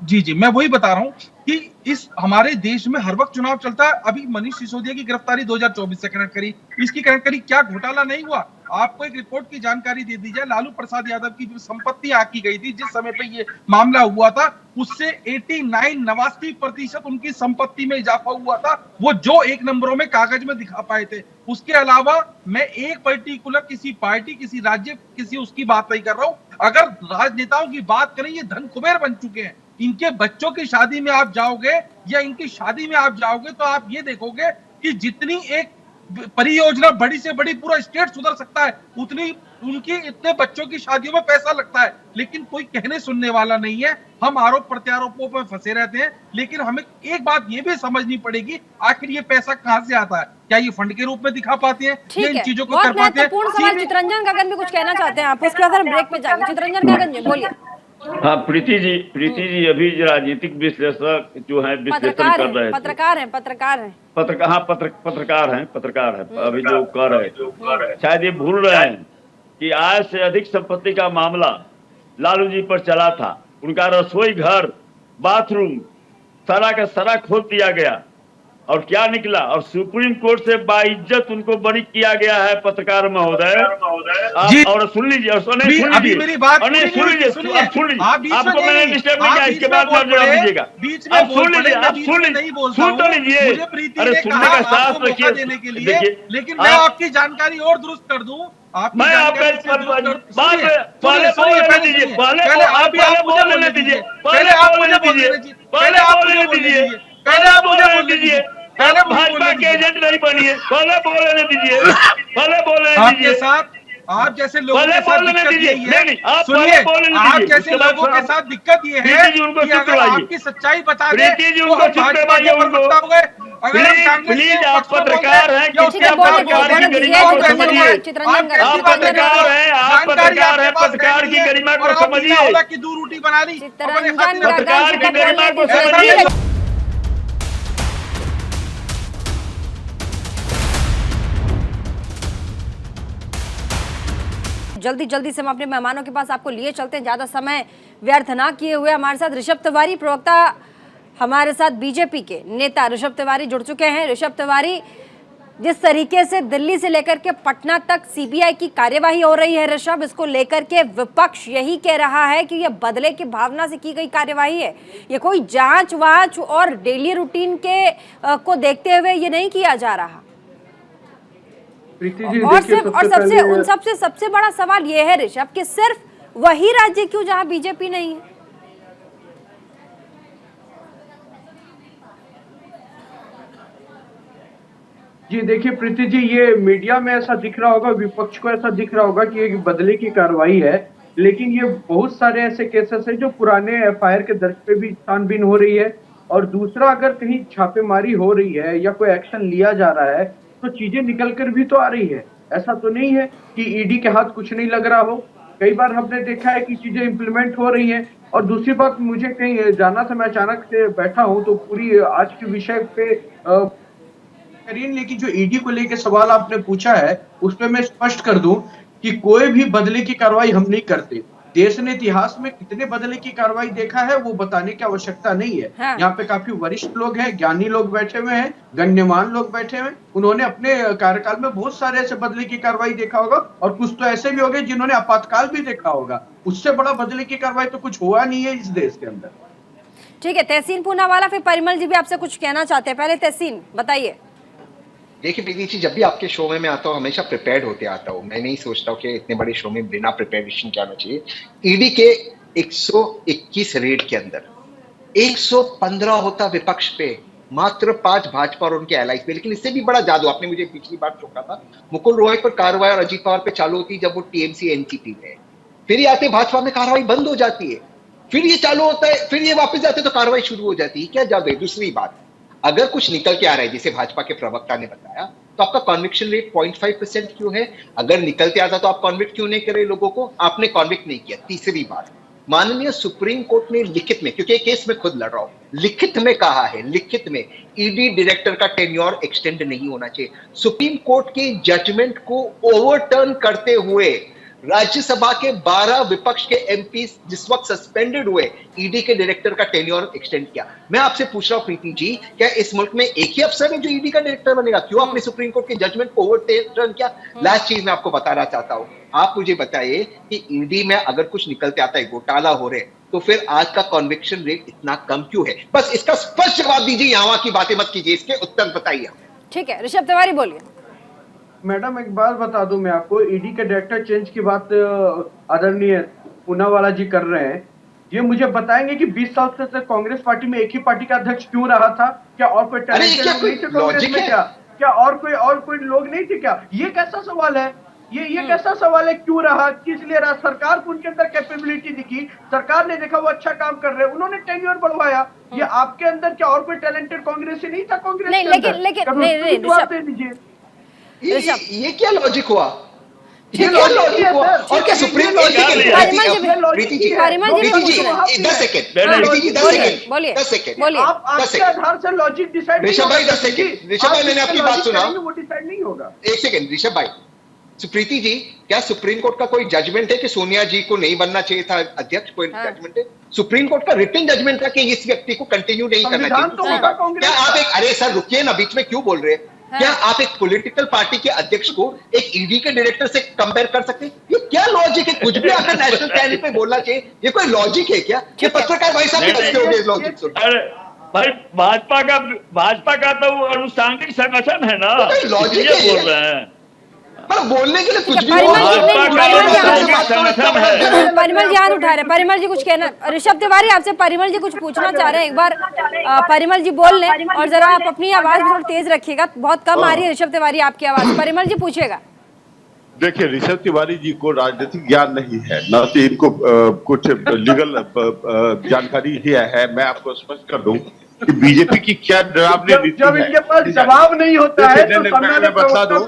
जी मैं वही बता रहा हूँ कि इस हमारे देश में हर वक्त चुनाव चलता है। अभी मनीष सिसोदिया की गिरफ्तारी 2024 से कनेक्ट करी, इसकी कनेक्ट करी, क्या घोटाला नहीं हुआ? आपको एक रिपोर्ट की जानकारी दे दी जाए, लालू प्रसाद यादव की जो संपत्ति आकी गई थी जिस समय पे ये मामला हुआ था, उससे 89% उनकी संपत्ति में इजाफा हुआ था, वो जो 1 नंबरों में कागज में दिखा पाए थे। उसके अलावा मैं एक पर्टिकुलर किसी पार्टी, किसी राज्य, किसी उसकी बात नहीं कर रहा हूं। अगर राजनेताओं की बात करें, ये धन कुबेर बन चुके हैं। इनके बच्चों की शादी में आप जाओगे या इनकी शादी में आप जाओगे तो आप ये देखोगे कि जितनी एक परियोजना बड़ी से बड़ी पूरा स्टेट सुधर सकता है, उतनी उनकी इतने बच्चों की शादियों में पैसा लगता है, लेकिन कोई कहने सुनने वाला नहीं है। हम आरोप प्रत्यारोपों पर फंसे रहते हैं, लेकिन हमें एक बात ये भी समझनी पड़ेगी, आखिर ये पैसा कहां से आता है? क्या ये फंड के रूप में दिखा पाते हैं या इन चीजों को कर पाते हैं? चितरंजन गगन भी कुछ कहना चाहते हैं आप, उसके बाद हम ब्रेक पे जाएंगे। चितरंजन गगन जी बोलिए। हाँ प्रीति जी अभी राजनीतिक विश्लेषक जो है विश्लेषण कर रहे हैं, पत्रकार हैं अभी जो कर रहे हैं, शायद ये भूल रहे हैं कि आय से अधिक संपत्ति का मामला लालू जी पर चला था। उनका रसोई घर, बाथरूम सारा का सारा खोद दिया गया और क्या निकला, और सुप्रीम कोर्ट से बाइज्जत उनको बरी किया गया है। पत्रकार महोदय और सुन लीजिए, अभी मेरी बात सुन लीजिए, आपको मैंने डिस्टर्ब नहीं किया, इसके बाद आप जवाब दीजिएगा। आप सुन लीजिए, सुन तो लीजिए। अरे सुनने का साहस रखिए, देखिए। लेकिन मैं आपकी जानकारी और दुरुस्त कर दूं, मैं आपके पहले बोलने दीजिए, पहले आप बोलने दीजिए, पहले आप बोलने दीजिए, पहले आप बोलने दीजिए, पहले आप बोलने दीजिए। पहले भाजपा के एजेंट नहीं बनिए, पहले बोलने दीजिए, पहले बोलने दीजिए। आपके साथ आप जैसे लोगों के साथ दिक्कत ये है, सुनिए, आप जैसे लोगों के साथ दिक्कत ये है कि अगर आपकी सच्चाई बता दे तो हम भाजपा के पर मत आओगे। अगर हम प्लीज, आप पत्रकार हैं, आप पत्रकार हैं, पत्रकार की गरिमा को समझिए, की दूर रोटी बना ली, पत्रकार की गरिमा को समझिए। जल्दी से हम अपने मेहमानों के पास आपको लिए चलते हैं, ज्यादा समय व्यर्थ ना किए हुए। हमारे साथ ऋषभ तिवारी, प्रवक्ता, हमारे साथ बीजेपी के नेता ऋषभ तिवारी जुड़ चुके हैं। ऋषभ तिवारी, जिस तरीके से दिल्ली से लेकर के पटना तक सीबीआई की कार्यवाही हो रही है ऋषभ, इसको लेकर के विपक्ष यही कह रहा है कि यह बदले की भावना से की गई कार्यवाही है, ये कोई जांच वांच और डेली रूटीन के को देखते हुए ये नहीं किया जा रहा। और सिर्फ और सबसे उन सबसे बड़ा सवाल ये है ऋषभ कि सिर्फ वही राज्य क्यों जहां बीजेपी नहीं है? जी देखिए प्रीति जी, ये मीडिया में ऐसा दिख रहा होगा, विपक्ष को ऐसा दिख रहा होगा कि एक बदले की कार्रवाई है, लेकिन ये बहुत सारे ऐसे केसेस हैं जो पुराने एफआईआर के दर्ज पे भी छानबीन हो रही है। और दूसरा, अगर कहीं छापेमारी हो रही है या कोई एक्शन लिया जा रहा है तो चीजें निकल कर भी तो आ रही है। ऐसा तो नहीं है कि ईडी के हाथ कुछ नहीं लग रहा हो। कई बार हमने देखा है कि चीजें इम्प्लीमेंट हो रही हैं। और दूसरी बात, मुझे कहीं जाना था, मैं अचानक से बैठा हूँ तो पूरी आज के विषय पे लेकिन जो ईडी को लेकर सवाल आपने पूछा है उस पर मैं स्पष्ट कर दूं कि कोई भी बदले की कार्रवाई हम नहीं करते। देश ने इतिहास में कितने बदले की कार्रवाई देखा है वो बताने की आवश्यकता नहीं है। हाँ। यहाँ पे काफी वरिष्ठ लोग हैं, ज्ञानी लोग बैठे हुए हैं, गण्यमान लोग बैठे हुए हैं। उन्होंने अपने कार्यकाल में बहुत सारे ऐसे बदले की कार्रवाई देखा होगा और कुछ तो ऐसे भी होंगे जिन्होंने आपातकाल भी देखा होगा। उससे बड़ा बदले की कार्रवाई तो कुछ हुआ नहीं है इस देश के अंदर। ठीक है, तहसीन पूनावाला, फिर परिमल जी भी आपसे कुछ कहना चाहते हैं। पहले तहसीन बताइए। देखिए प्रीति जी, जब भी आपके शो में मैं आता हूँ हमेशा प्रिपेयर्ड होते आता हूँ। मैं नहीं सोचता हूँ कि इतने बड़े शो में बिना प्रिपरेशन क्या होना चाहिए। ईडी के 121 रेड के अंदर 115 होता विपक्ष पे, मात्र 5 भाजपा और उनके एलाइज पे। लेकिन इससे भी बड़ा जादू, आपने मुझे पिछली बार चौंका था, मुकुल रॉय पर कार्रवाई और अजीत पवार पे चालू होती जब वो टीएमसी एनसीपी में, फिर ये आते भाजपा में कार्रवाई बंद हो जाती है, फिर ये चालू होता है, फिर ये वापस जाते तो कार्रवाई शुरू हो जाती है। क्या जादू है? दूसरी बात, अगर कुछ निकल के आ रहा है जिसे भाजपा के प्रवक्ता ने बताया, तो आपका कॉन्विक्शन रेट 0.5% क्यों है? अगर निकलते आता तो आप कॉन्विक्ट क्यों नहीं करे लोगों को? आपने कॉन्विक्ट नहीं किया। तीसरी बात, माननीय सुप्रीम कोर्ट ने लिखित में, क्योंकि केस में खुद लड़ रहा हूं, लिखित में कहा है, लिखित में ईडी डायरेक्टर का टेन्योर एक्सटेंड नहीं होना चाहिए। सुप्रीम कोर्ट के जजमेंट को ओवरटर्न करते हुए राज्यसभा के 12 विपक्ष के एमपी जिस वक्त सस्पेंडेड हुए, ईडी के डायरेक्टर का टेन्योर एक्सटेंड किया। मैं आपसे पूछ रहा हूं प्रीति जी, क्या इस मुल्क में एक ही अफसर है जो ईडी का डायरेक्टर बनेगा? क्यों आपने सुप्रीम कोर्ट के जजमेंट को ओवरटर्न किया? लास्ट चीज मैं आपको बताना चाहता हूं, आप मुझे बताइए कि ईडी में अगर कुछ निकलते आता है, घोटाला हो रहे, तो फिर आज का कॉन्विक्शन रेट इतना कम क्यों है? बस इसका स्पष्ट जवाब दीजिए, यहां की बातें मत कीजिए, इसके उत्तर बताइए। ठीक है, ऋषभ तिवारी बोलिए। मैडम एक बात बता दूं मैं आपको, ईडी के डायरेक्टर चेंज की बात आदरणीय पूनावाला जी कर रहे हैं। ये मुझे बताएंगे कि 20 साल से कांग्रेस पार्टी में एक ही पार्टी का अध्यक्ष क्यों रहा था? क्या और कोई टैलेंटेड लोग नहीं थे कांग्रेस में? क्या और कोई लोग नहीं थे क्या? ये कैसा सवाल है? ये कैसा सवाल है? क्यों रहा, किस लिए रहा? सरकार को उनके अंदर कैपेबिलिटी दिखी, सरकार ने देखा वो अच्छा काम कर रहे हैं, उन्होंने टेन्योर बढ़वाया। ये आपके अंदर क्या और कोई टैलेंटेड कांग्रेसी नहीं था कांग्रेस नहीं, लेकिन ये क्या लॉजिक हुआ? ये क्या लॉजिक हुआ? और क्या सुप्रीम कोर्ट आधार से लॉजिक डिसाइड? ऋषभ भाई 10 सेकंड, ऋषभ भाई मैंने आपकी बात सुना, वो डिसाइड नहीं होगा। एक सेकंड ऋषभ भाई, सुप्रीति जी, क्या सुप्रीम कोर्ट का कोई जजमेंट है कि सोनिया जी को नहीं बनना चाहिए था अध्यक्ष? कोई जजमेंट है? सुप्रीम कोर्ट का रिटन जजमेंट था कि इस व्यक्ति को कंटिन्यू नहीं करना चाहिए। क्या आप एक, अरे सर रुकिए ना, बीच में क्यों बोल रहे हैं? क्या आप एक पॉलिटिकल पार्टी के अध्यक्ष को एक ईडी के डायरेक्टर से कंपेयर कर सकते हैं? ये क्या लॉजिक है? कुछ भी आकर नेशनल चैनल पे बोलना चाहिए, ये कोई लॉजिक है क्या? ये पत्रकार भाई साहब कैसे हो गए लॉजिक सुन? भाई भाजपा का तो अनुसांगिक संगठन है ना, लॉजिक बोल रहे हैं। बोलने के लिए कुछ भी परिमल जी हाथ उठा रहे। परिमल जी कुछ कहना, ऋषभ तिवारी आपसे परिमल जी कुछ पूछना चाह रहे हैं। एक बार परिमल जी बोल लें और जरा आप अपनी आवाज थोड़ी तेज रखिएगा, बहुत कम आ रही है ऋषभ तिवारी आपकी आवाज। परिमल जी पूछिएगा। देखिए, ऋषभ तिवारी जी को राजनीतिक ज्ञान नहीं है, न तो इनको कुछ लीगल जानकारी ही है। मैं आपको स्पष्ट कर दूं कि बीजेपी की क्या डरावनी नीति है। जब इनके पास जवाब नहीं होता है तो मैं बता दूं,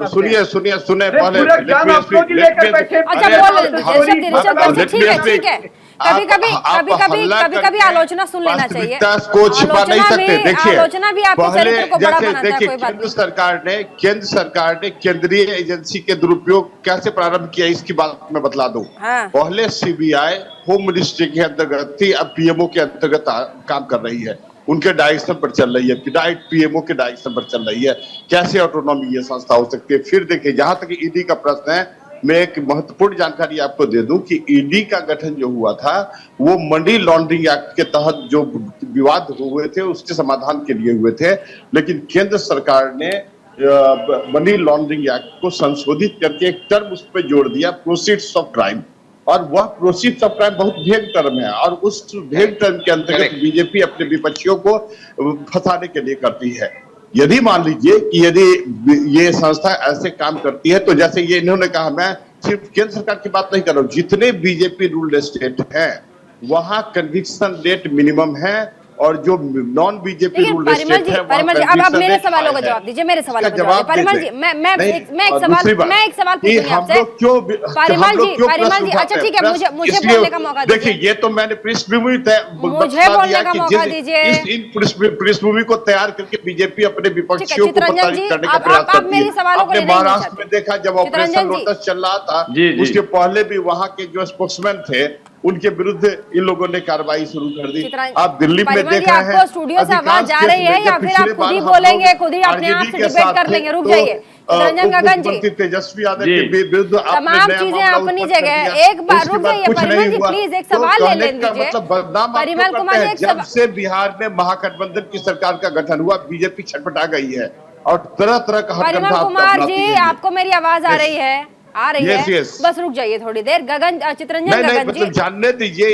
सुनिए पहले कभी आलोचना सुन लेना चाहिए, को छिपा नहीं सकते। देखिए, आलोचना भी आपके चरित्र को बड़ा बनाता है। कोई बात नहीं। केंद्र सरकार ने केंद्रीय एजेंसी के दुरुपयोग कैसे प्रारंभ किया इसकी बात मैं बतला दूं। पहले सीबीआई होम मिनिस्ट्री के अंतर्गत थी, अब पीएमओ के अंतर्गत काम कर रही है, उनके डायरेक्शन पर चल रही है, पीएमओ के डायरेक्शन पर चल रही है। कैसे ऑटोनॉमी ये संस्था हो सकती है? फिर देखिए, जहां तक ईडी का प्रश्न है, मैं एक महत्वपूर्ण जानकारी आपको दे दूं कि ईडी का गठन जो हुआ था वो मनी लॉन्ड्रिंग एक्ट के तहत जो विवाद हुए थे उसके समाधान के लिए हुए थे। लेकिन केंद्र सरकार ने मनी लॉन्ड्रिंग एक्ट को संशोधित करके एक टर्म उस पर जोड़ दिया, प्रोसीड्स ऑफ क्राइम, और वह प्रोसीड्स ऑफ क्राइम बहुत भेग टर्म है, और उस भेग टर्म के अंतर्गत बीजेपी अपने विपक्षियों को फंसाने के लिए करती है। यदि मान लीजिए कि यदि ये संस्था ऐसे काम करती है, तो जैसे ये इन्होंने कहा, मैं सिर्फ केंद्र सरकार की बात नहीं कर रहा हूँ, जितने बीजेपी रूल्ड स्टेट हैं वहां कन्विक्शन रेट मिनिमम है, और जो नॉन बीजेपी रूल्ड स्टेट है परिमल जी, अब आप मेरे सवालों का जवाब दीजिए, मेरे सवालों का जवाब। परिमल जी, मैं एक सवाल पूछूंगी आपसे। परिमल जी, अच्छा ठीक है, मुझे बोलने का मौका दीजिए। देखिए, ये तो मैंने पृष्ठभूमि मुझे बोलने का मौका दीजिए। इन पृष्ठभूमि को तैयार करके बीजेपी अपने विपक्षियों को प्रताड़ित करने का प्रयास करती है। आपने महाराष्ट्र में देखा, जब ऑपरेशन लोटस चल रहा था, उसके पहले भी वहां के जो स्पोक्समैन थे उनके विरुद्ध इन लोगों ने कार्रवाई शुरू कर दी। आप दिल्ली में देख रहे हैं, स्टूडियो से आवाज जा रही है या फिर आप खुद ही बोलेंगे, खुद ही अपने आप से डिबेट कर लेंगे? रुक जाइए चितरंजन गगन जी, तेजस्वी यादव के विरुद्ध तमाम चीजें अपनी जगह। एक बार रुक जाइए परिमल जी, प्लीज एक सवाल ले लेने दीजिए। परिमल कुमार जी, एक जब से बिहार में महागठबंधन की सरकार का गठन हुआ, बीजेपी छटपटा गई है और तरह तरह का परिमल कुमार जी, आपको मेरी आवाज आ रही है? आ रही है? बस रुक जाइए थोड़ी देर। गगन, चितरंजन गगन जी, जानने दीजिए,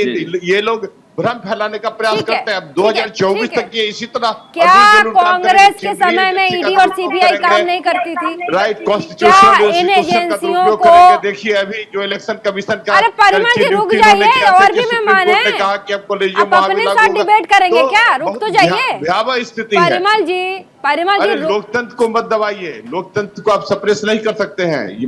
ये लोग भ्रम फैलाने का प्रयास करते हैं। अब 2024 तक ये इसी तरह। क्या कांग्रेस के समय में ईडी और सीबीआई काम नहीं करती थी? राइट, कॉन्स्टिट्यूशनल इन एजेंसियों को देखिए, अभी जो इलेक्शन कमिशन का, अरे परिमल जी रुक जाइए, और भी मेहमान है, कहा कि आपको आप अपने साथ डिबेट करेंगे क्या? रुक तो जाइए। भयावह स्थिति है परिमल जी, लोकतंत्र को मत दबाइए, लोकतंत्र को आप सप्रेस नहीं कर सकते हैं। ये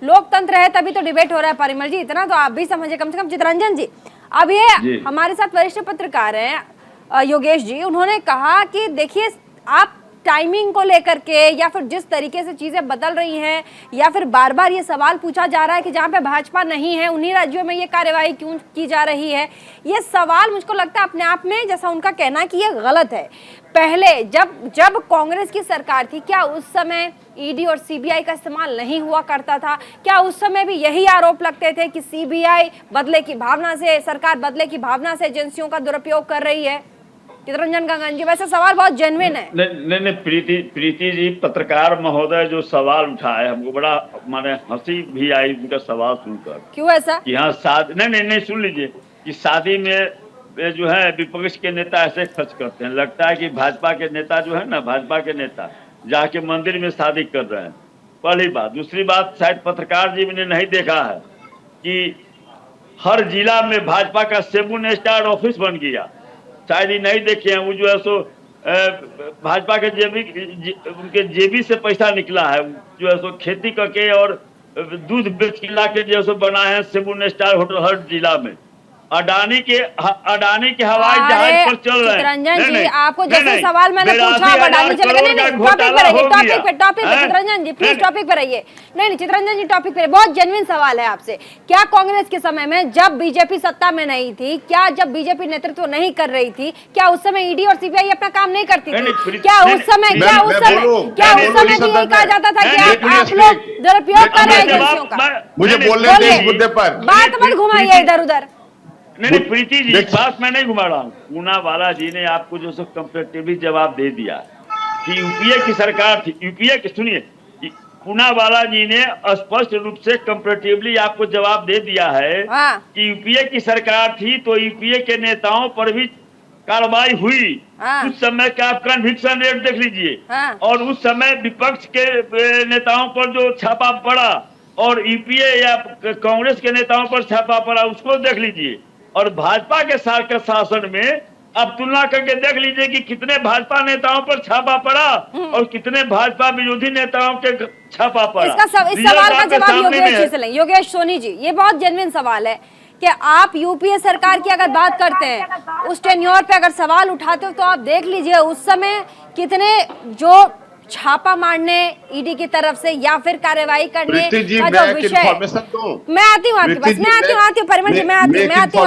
लोकतंत्र है तभी तो डिबेट हो रहा है। परिमल जी, इतना तो आप भी समझे कम से कम। चितरंजन जी, अब ये हमारे साथ वरिष्ठ पत्रकार हैं योगेश जी, उन्होंने कहा कि देखिए, आप टाइमिंग को लेकर के या फिर जिस तरीके से चीजें बदल रही हैं, या फिर बार बार ये सवाल पूछा जा रहा है कि जहां पे भाजपा नहीं है उन्हीं राज्यों में ये कार्यवाही क्यों की जा रही है, ये सवाल मुझको लगता है अपने आप में, जैसा उनका कहना कि ये गलत है। पहले जब कांग्रेस की सरकार थी, क्या उस समय ईडी और सीबीआई का इस्तेमाल नहीं हुआ करता था? क्या उस समय भी यही आरोप लगते थे कि सीबीआई बदले की भावना से, सरकार बदले की भावना से एजेंसियों का दुरुपयोग कर रही है? चितरंजन गगन जी, वैसे सवाल बहुत जेन्युइन है। नहीं, प्रीति जी, पत्रकार महोदय जो सवाल उठाए, हमको बड़ा माने हंसी भी आई उनका सवाल सुनकर। क्यों ऐसा? कि हाँ, शादी नहीं सुन लीजिए, कि शादी में जो है विपक्ष के नेता ऐसे खर्च करते हैं। लगता है कि भाजपा के नेता जो है ना, भाजपा के नेता जाके मंदिर में शादी कर रहे हैं, पहली बात। दूसरी बात, शायद पत्रकार जी ने नहीं देखा है कि हर जिला में भाजपा का 7 स्टार ऑफिस बन गया। शायद ही नहीं देखे हैं। वो जो है सो भाजपा के उनके जेबी से पैसा निकला है, जो है सो खेती करके और दूध बेच के ला के जो है सो बनाए हैं 7 स्टार होटल हर जिला में। अडानी के हवाई जहाज पर चल रहे हैं। चितरंजन जी, आपको जैसे सवाल मैंने पूछा, अडानी चल गए। नहीं, टॉपिक पे चितरंजन जी, प्लीज टॉपिक पे रहिए। नहीं, चितरंजन जी टॉपिक पे। बहुत जेन्युइन सवाल है आपसे। क्या कांग्रेस के समय में, जब बीजेपी सत्ता में नहीं थी, क्या जब बीजेपी नेतृत्व नहीं कर रही थी, क्या उस समय ईडी और सीबीआई अपना काम नहीं करती थी? क्या उस समय भी यही कहा जाता था कि आप लोग दुरुपयोग कर रहे हैं एजेंसियों का? मुझे बोलने दें इस मुद्दे पर, बात मत घुमाइए इधर उधर। नहीं, प्रीति जी, बात मैं नहीं घुमा रहा हूँ। पूनावाला जी ने आपको जो सो कंपैरेटिवली जवाब दे दिया कि यूपीए की सरकार थी। यूपीए की, सुनिए, पूनावाला जी ने स्पष्ट रूप से कंपैरेटिवली आपको जवाब दे दिया है कि यूपीए की सरकार थी तो यूपीए के नेताओं पर भी कार्रवाई हुई। उस समय का आप कन्विक्शन रेट देख लीजिए, और उस समय विपक्ष के नेताओं पर जो छापा पड़ा और यूपीए या कांग्रेस के नेताओं पर छापा पड़ा, उसको देख लीजिए। और भाजपा के शासन में अब तुलना करके देख लीजिए कि कितने भाजपा नेताओं पर छापा पड़ा और कितने भाजपा विरोधी नेताओं के छापा पड़ा। इस सवाल का जवाब योगेश जी से लें। योगेश सोनी जी, ये बहुत जेन्युइन सवाल है कि आप यूपीए सरकार की अगर बात करते हैं, उस टेन्योर पे अगर सवाल उठाते हो, तो आप देख लीजिए उस समय कितने जो छापा मारने ईडी की तरफ से या फिर कार्यवाही करने का जो विषय। मैं आती हूँ आपके पास, मैं आती हूँ परिमल जी, मैं आती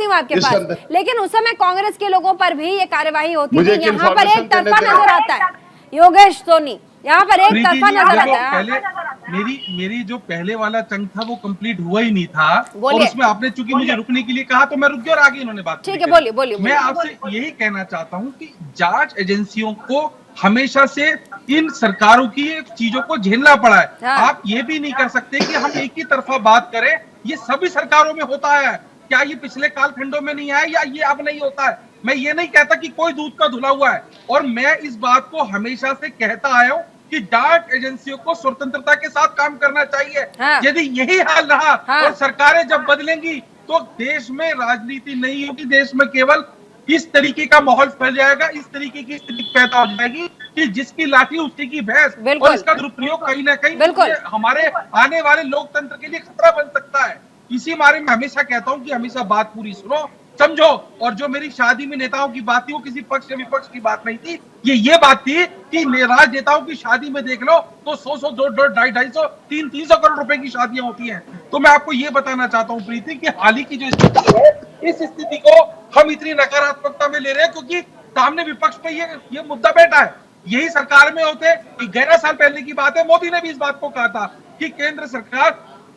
हूँ आपके पास। लेकिन उस समय कांग्रेस के लोगों पर भी ये कार्यवाही होती थी। यहाँ पर एक तरफा नजर आता है। योगेश सोनी, यहाँ पर एक प्रीति तरफा जी, नजर देखो, आता है। पहले मेरी जो पहले वाला चंक था वो कंप्लीट हुआ ही नहीं था, और बोलिए। उसमें आपने चूंकि मुझे रुकने के लिए कहा तो मैं रुक गया और आगे इन्होंने बात ठीक पूरी है, करी। बोलिए, बोलिए, मैं बोलिए। आपसे यही कहना चाहता हूँ कि जांच एजेंसियों को हमेशा से इन सरकारों की चीजों को झेलना पड़ा है। हाँ। आप ये भी नहीं कर सकते कि हम एक ही तरफा बात करें, ये सभी सरकारों में होता है। क्या ये पिछले कालखंडों में नहीं आया या ये अब नहीं होता है? मैं ये नहीं कहता कि कोई दूध का धुला हुआ है, और मैं इस बात को हमेशा से कहता आया हूं कि जांच एजेंसियों को स्वतंत्रता के साथ काम करना चाहिए। हाँ। यदि यही हाल रहा हाँ। और सरकारें जब बदलेंगी तो देश में राजनीति नहीं होगी, देश में केवल इस तरीके का माहौल फैल जाएगा, इस तरीके की स्थिति पैदा हो जाएगी कि जिसकी लाठी उसी की भैंस, बिल्कुल। और इसका दुरुपयोग कहीं ना कहीं बिल्कुल। ये हमारे आने वाले लोकतंत्र के लिए खतरा बन सकता है। इसी बारे में हमेशा कहता हूं कि हमेशा बात पूरी सुनो, समझो। और जो मेरी शादी में नेताओं की बात थी वो किसी पक्ष या विपक्ष की बात नहीं थी, ये बात थी कि राजनेताओं की शादी में देख लो तो 100 200 250 300 करोड़ रुपए की शादियां होती हैं। तो मैं आपको ये बताना चाहता हूं प्रीति कि हाल ही की जो स्थिति है, इस स्थिति को हम इतनी नकारात्मकता में ले रहे हैं क्योंकि सामने विपक्ष पे ये मुद्दा बैठा है। यही सरकार में होते 11 साल पहले की बात है, मोदी ने भी इस बात को कहा था कि केंद्र सरकार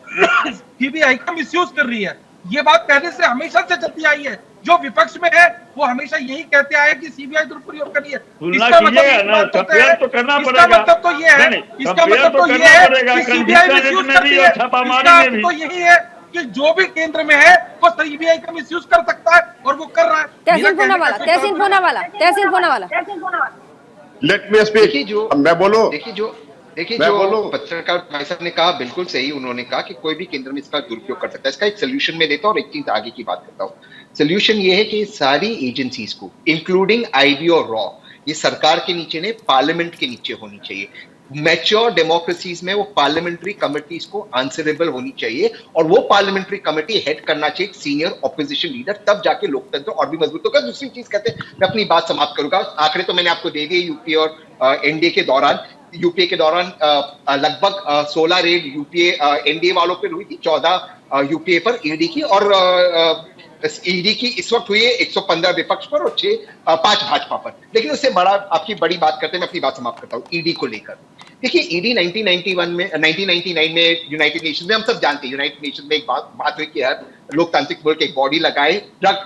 सीबीआई का मिसयूज कर रही है। ये बात पहले से हमेशा से चलती आई है। जो विपक्ष में है वो हमेशा यही कहते आए कि सीबीआई दुरुपयोग कर रही है। इसका मतलब तो करना इसका पड़ेगा। मतलब तो ये है, इसका मतलब तो ये है कि सीबीआई मिसयूज करती है। इसका अर्थ तो यही है कि जो भी केंद्र में है वो सीबीआई का मिसयूज कर सकता है, और वो कर रहा है। तहसीन पूनावाला। लेट मी स्पीक, मैं बोलूं। देखिए जो पत्रकार भाई साहब ने कहा बिल्कुल सही। उन्होंने कहा कि कोई भी केंद्र में इसका दुरुपयोग कर सकता है। इसका एक सोल्यूशन में देता हूं और एक चीज आगे की बात करता हूं। सोल्यूशन ये है कि सारी एजेंसीज को इंक्लूडिंग आईबी और रॉ, ये सरकार के नीचे नहीं, पार्लियामेंट के नीचे होनी चाहिए। मैच्योर डेमोक्रेसीज में वो पार्लियामेंट्री कमिटीज को आंसरेबल होनी चाहिए, और वो पार्लियामेंट्री कमिटी हेड करना चाहिए सीनियर ऑपोजिशन लीडर, तब जाके लोकतंत्र और भी मजबूत होगा। दूसरी चीज कहते हैं, मैं अपनी बात समाप्त करूंगा, आंकड़े तो मैंने आपको दे दिए। यूपीए और एनडीए के दौरान लगभग 16 रेड यूपीए एनडीए वालों पर हुई थी, 14 यूपीए पर ईडी की, और ईडी की इस वक्त हुई है 115 विपक्ष पर और 5 भाजपा पर। लेकिन उससे आपकी बड़ी बात करते हैं, मैं अपनी बात समाप्त करता हूं ईडी को लेकर। देखिए ईडी 1999 में यूनाइटेड नेशन में, हम सब जानते हैं यूनाइटेड नेशन में एक बात हुई कि हर लोकतांत्रिक मुल्क एक बॉडी लगाए ड्रग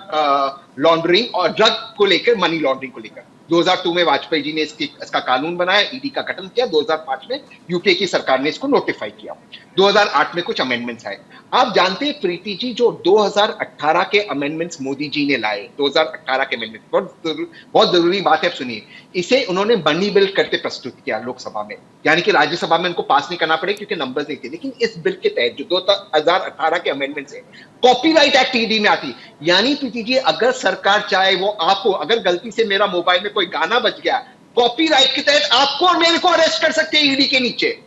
लॉन्ड्रिंग और ड्रग को लेकर, मनी लॉन्ड्रिंग को लेकर। 2002 में वाजपेयी जी ने इसका कानून बनाया, ईडी का गठन किया। 2005 में यूपीए की सरकार ने इसको नोटिफाई किया। 2008 में कुछ अमेंडमेंट्स आए। आप जानते हैं प्रीति जी, जो 2018 के अमेंडमेंट्स मोदी जी ने लाए, 2018 के अमेंडमेंट, बहुत जरूरी बात है, सुनिए। इसे उन्होंने मनी बिल करके प्रस्तुत किया लोकसभा में, यानी कि राज्यसभा में उनको पास नहीं करना पड़े क्योंकि नंबर्स नहीं थे। लेकिन इस बिल के तहत जो 2018 के अमेंडमेंट्स है, कॉपीराइट एक्ट ईडी में आती। यानी प्रीति जी, अगर सरकार चाहे, वो आपको, अगर गलती से मेरा मोबाइल में कोई गाना बज गया, कॉपीराइट के तहत आपको और मेरे को अरेस्ट कर सकते हैं ईडी के नीचे।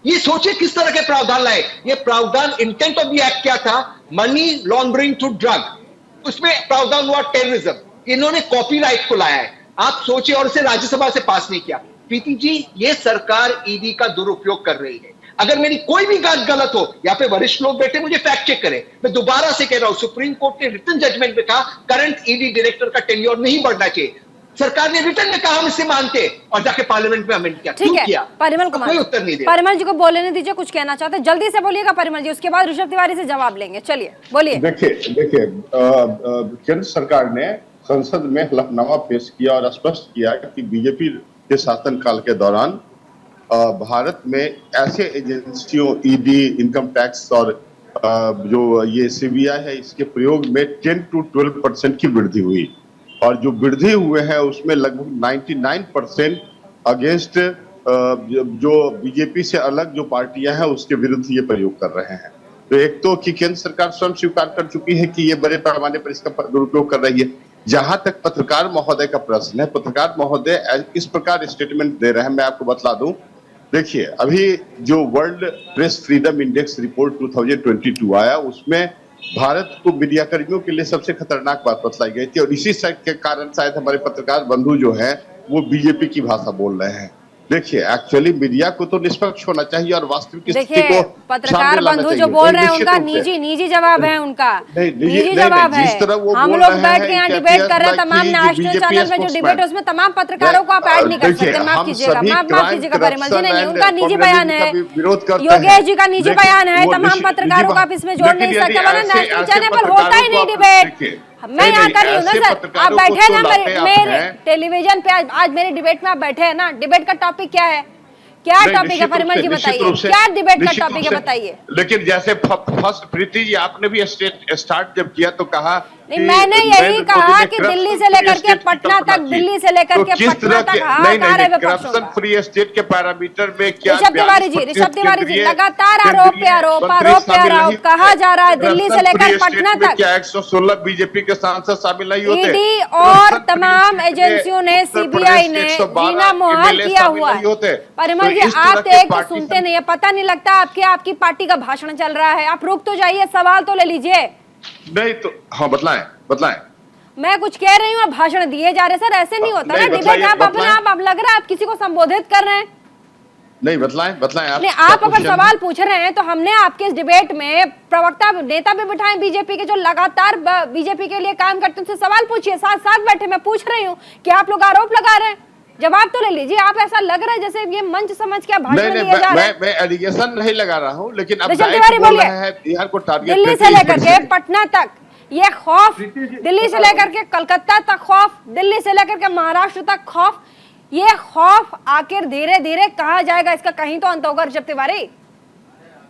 ये सोचे किस तरह के प्रावधान लाए। ये प्रावधान, इंटेंट ऑफ द एक्ट क्या था? Money laundering through drug. उसमें प्रावधान हुआ टेररिज्म। इन्होंने कॉपीराइट को लाया है, आप सोचे, और इसे राज्यसभा से पास नहीं किया। प्रीति जी, ये सरकार ईडी का दुरुपयोग कर रही है। अगर मेरी कोई भी बात गलत हो, यहाँ पे वरिष्ठ लोग बैठे, मुझे फैक्ट चेक करें। मैं दोबारा से कह रहा हूं, सुप्रीम कोर्ट ने रिटन जजमेंट में कहा करंट ईडी डायरेक्टर का टेन्योर नहीं बढ़ना चाहिए। सरकार ने रिटर्न में कहा हम इससे मानते, और जाके पार्लियामेंट में अमेंड किया। ठीक है, परिमल कुमार, कोई उत्तर नहीं दिया। परिमल जी को बोलने दीजिए, कुछ कहना चाहते हैं, जल्दी से बोलिएगा परिमल जी, उसके बाद ऋषभ तिवारी से जवाब लेंगे। चलिए बोलिए। देखिए केंद्र सरकार ने संसद में हलफनामा पेश किया और स्पष्ट किया कि बीजेपी के शासनकाल के दौरान भारत में ऐसे एजेंसियों, ईडी, इनकम टैक्स और जो ये सीबीआई है, इसके प्रयोग में 10 to 12% की वृद्धि हुई, और जो वृद्धि हुए हैं उसमें लगभग 99% अगेंस्ट जो बीजेपी से अलग जो पार्टियां हैं उसके विरुद्ध ये प्रयोग कर रहे हैं। तो एक तो कि केंद्र सरकार स्वयं स्वीकार कर चुकी है कि ये बड़े पैमाने पर इसका दुरुपयोग कर रही है। जहां तक पत्रकार महोदय का प्रश्न है, पत्रकार महोदय इस प्रकार स्टेटमेंट दे रहे हैं, मैं आपको बतला दूं। देखिए, अभी जो world press freedom index report 2022 आया, उसमें भारत को मीडिया कर्मियों के लिए सबसे खतरनाक बात बतलाई गई थी, और इसी के कारण शायद हमारे पत्रकार बंधु जो हैं वो बीजेपी की भाषा बोल रहे हैं। देखिए, एक्चुअली मीडिया को तो निष्पक्ष होना चाहिए और वास्तविक स्थिति देखिए को पत्रकार सामने लाना बंधु चाहिए। जो बोल रहे हैं निश्चित उनका रूप से। निजी जवाब है उनका निजी नहीं, जवाब नहीं, जिस तरह वो है। हम बोल लोग रहे बैठ हैं के यहाँ कि डिबेट कर रहे हैं, like तमाम कि नेशनल BJP चैनल में जो डिबेट है उसमें तमाम पत्रकारों को आप ऐड नहीं कर सकते। माफ कीजिएगा, माफ कीजिएगा परिमल जी, नहीं उनका निजी बयान है, योगेश जी का निजी बयान है, तमाम पत्रकारों को आप इसमें जोड़ नहीं सकते, वरना नेशनल चैनल पर होता ही नहीं डिबेट। मैं यहाँ कर रही हूँ ना सर, आप बैठे ना मेरे टेलीविजन पे, आज मेरी डिबेट में आप बैठे हैं ना, डिबेट का टॉपिक क्या है, क्या टॉपिक है परिमल जी बताइए, क्या डिबेट का टॉपिक है बताइए। लेकिन जैसे फर्स्ट प्रीति जी आपने भी स्टार्ट जब किया तो कहा नहीं, मैंने यही कहा कि दिल्ली से लेकर के पटना तक, दिल्ली से लेकर के पटना तक हाहाकार है विपक्षों का। फ्री स्टेट के पैरामीटर में क्या ऋषभ तिवारी जी लगातार आरोप पे आरोप कहा जा रहा है, दिल्ली से लेकर पटना तक क्या 116 बीजेपी के सांसद शामिल नहीं होते? ईडी और तमाम एजेंसियों ने, सीबीआई ने जीना मुहाल किया हुआ है। परिमल जी आप तो एक तो सुनते नहीं है, पता नहीं लगता आपकी पार्टी का भाषण चल रहा है, आप रुक तो जाइए, सवाल तो ले लीजिए। नहीं तो हाँ बताएं। मैं कुछ कह रही हूँ, आप भाषण दिए जा रहे। सर ऐसे नहीं होता ना डिबेट, आप अपने आप लग रहा है आप किसी को संबोधित कर रहे हैं। नहीं बताएं नहीं, आप अगर सवाल पूछ रहे हैं तो हमने आपके इस डिबेट में प्रवक्ता नेता भी बिठाए बीजेपी के, जो लगातार बीजेपी के लिए काम करते हैं, उनसे सवाल पूछिए, साथ बैठे। मैं पूछ रही हूँ कि आप लोग आरोप लगा रहे हैं, जवाब तो ले लीजिए। आप ऐसा लग रहा है जैसे ये मंच समझ के भाषण दिए जा रहे हैं। मैं एलिगेशन नहीं लगा रहा हूँ, लेकिन अब ऋषभ तिवारी बोलिए, बिहार को टारगेट दिल्ली से लेकर के पटना तक ये खौफ, दिल्ली से लेकर के कलकत्ता तक खौफ, दिल्ली से लेकर के महाराष्ट्र तक खौफ, ये खौफ आखिर धीरे धीरे कहाँ जाएगा, इसका कहीं तो अंत होगा। ऋषभ तिवारी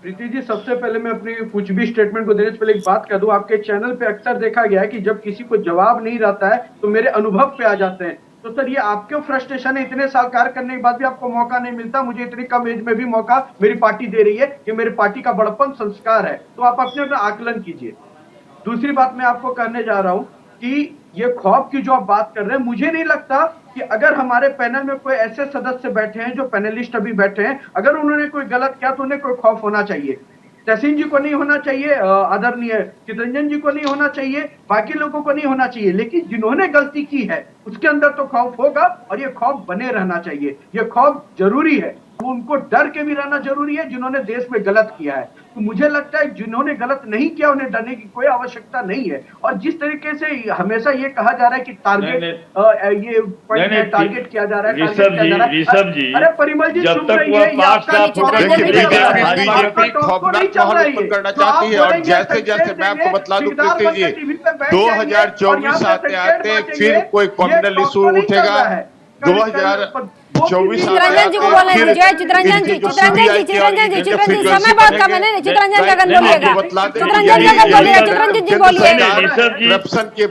प्रीति जी, सबसे पहले मैं अपनी कुछ भी स्टेटमेंट को देने से पहले एक बात कह दूं, आपके चैनल पे अक्सर देखा गया है कि जब किसी को जवाब नहीं रहता है तो मेरे अनुभव पे आ जाते हैं। तो सर ये आपके फ्रस्ट्रेशन है, इतने साल कार्य करने के बाद भी आपको मौका नहीं मिलता, मुझे इतनी कम एज में भी मौका मेरी पार्टी दे रही है, ये मेरी पार्टी का बड़प्पन संस्कार है, तो आप अपने अपना आकलन कीजिए। दूसरी बात मैं आपको कहने जा रहा हूं कि ये खौफ की जो आप बात कर रहे हैं, मुझे नहीं लगता कि अगर हमारे पैनल में कोई ऐसे सदस्य बैठे हैं जो पैनलिस्ट अभी बैठे हैं, अगर उन्होंने कोई गलत किया तो उन्हें कोई खौफ होना चाहिए। तहसीन जी को नहीं होना चाहिए, आदरणीय चितरंजन जी को नहीं होना चाहिए, बाकी लोगों को नहीं होना चाहिए, लेकिन जिन्होंने गलती की है उसके अंदर तो खौफ होगा और ये खौफ बने रहना चाहिए, ये खौफ जरूरी है, उनको डर के भी रहना जरूरी है जिन्होंने देश में गलत किया है। तो मुझे लगता है जिन्होंने गलत नहीं किया उन्हें डरने की कोई आवश्यकता नहीं है। और जिस तरीके से हमेशा ये कहा जा रहा है कि टारगेट ये टारगेट किया जा रहा है, ऋषभ जी, अरे परिमल जी जब तक वो करना चाहती है, और जैसे जैसे मैं आपको बता दूं प्रीति जी, 2024 आते आते फिर कोई कॉम्युनल इशू उठेगा, 2024 चितरंजन जी को बोलने दीजिए, चितरंजन जी समय बहुत कम है ना, चितरंजन गगन बोलिएगा, चितरंजन गगन बोलिएगा, चितरंजन जी बोलिए। करप्शन के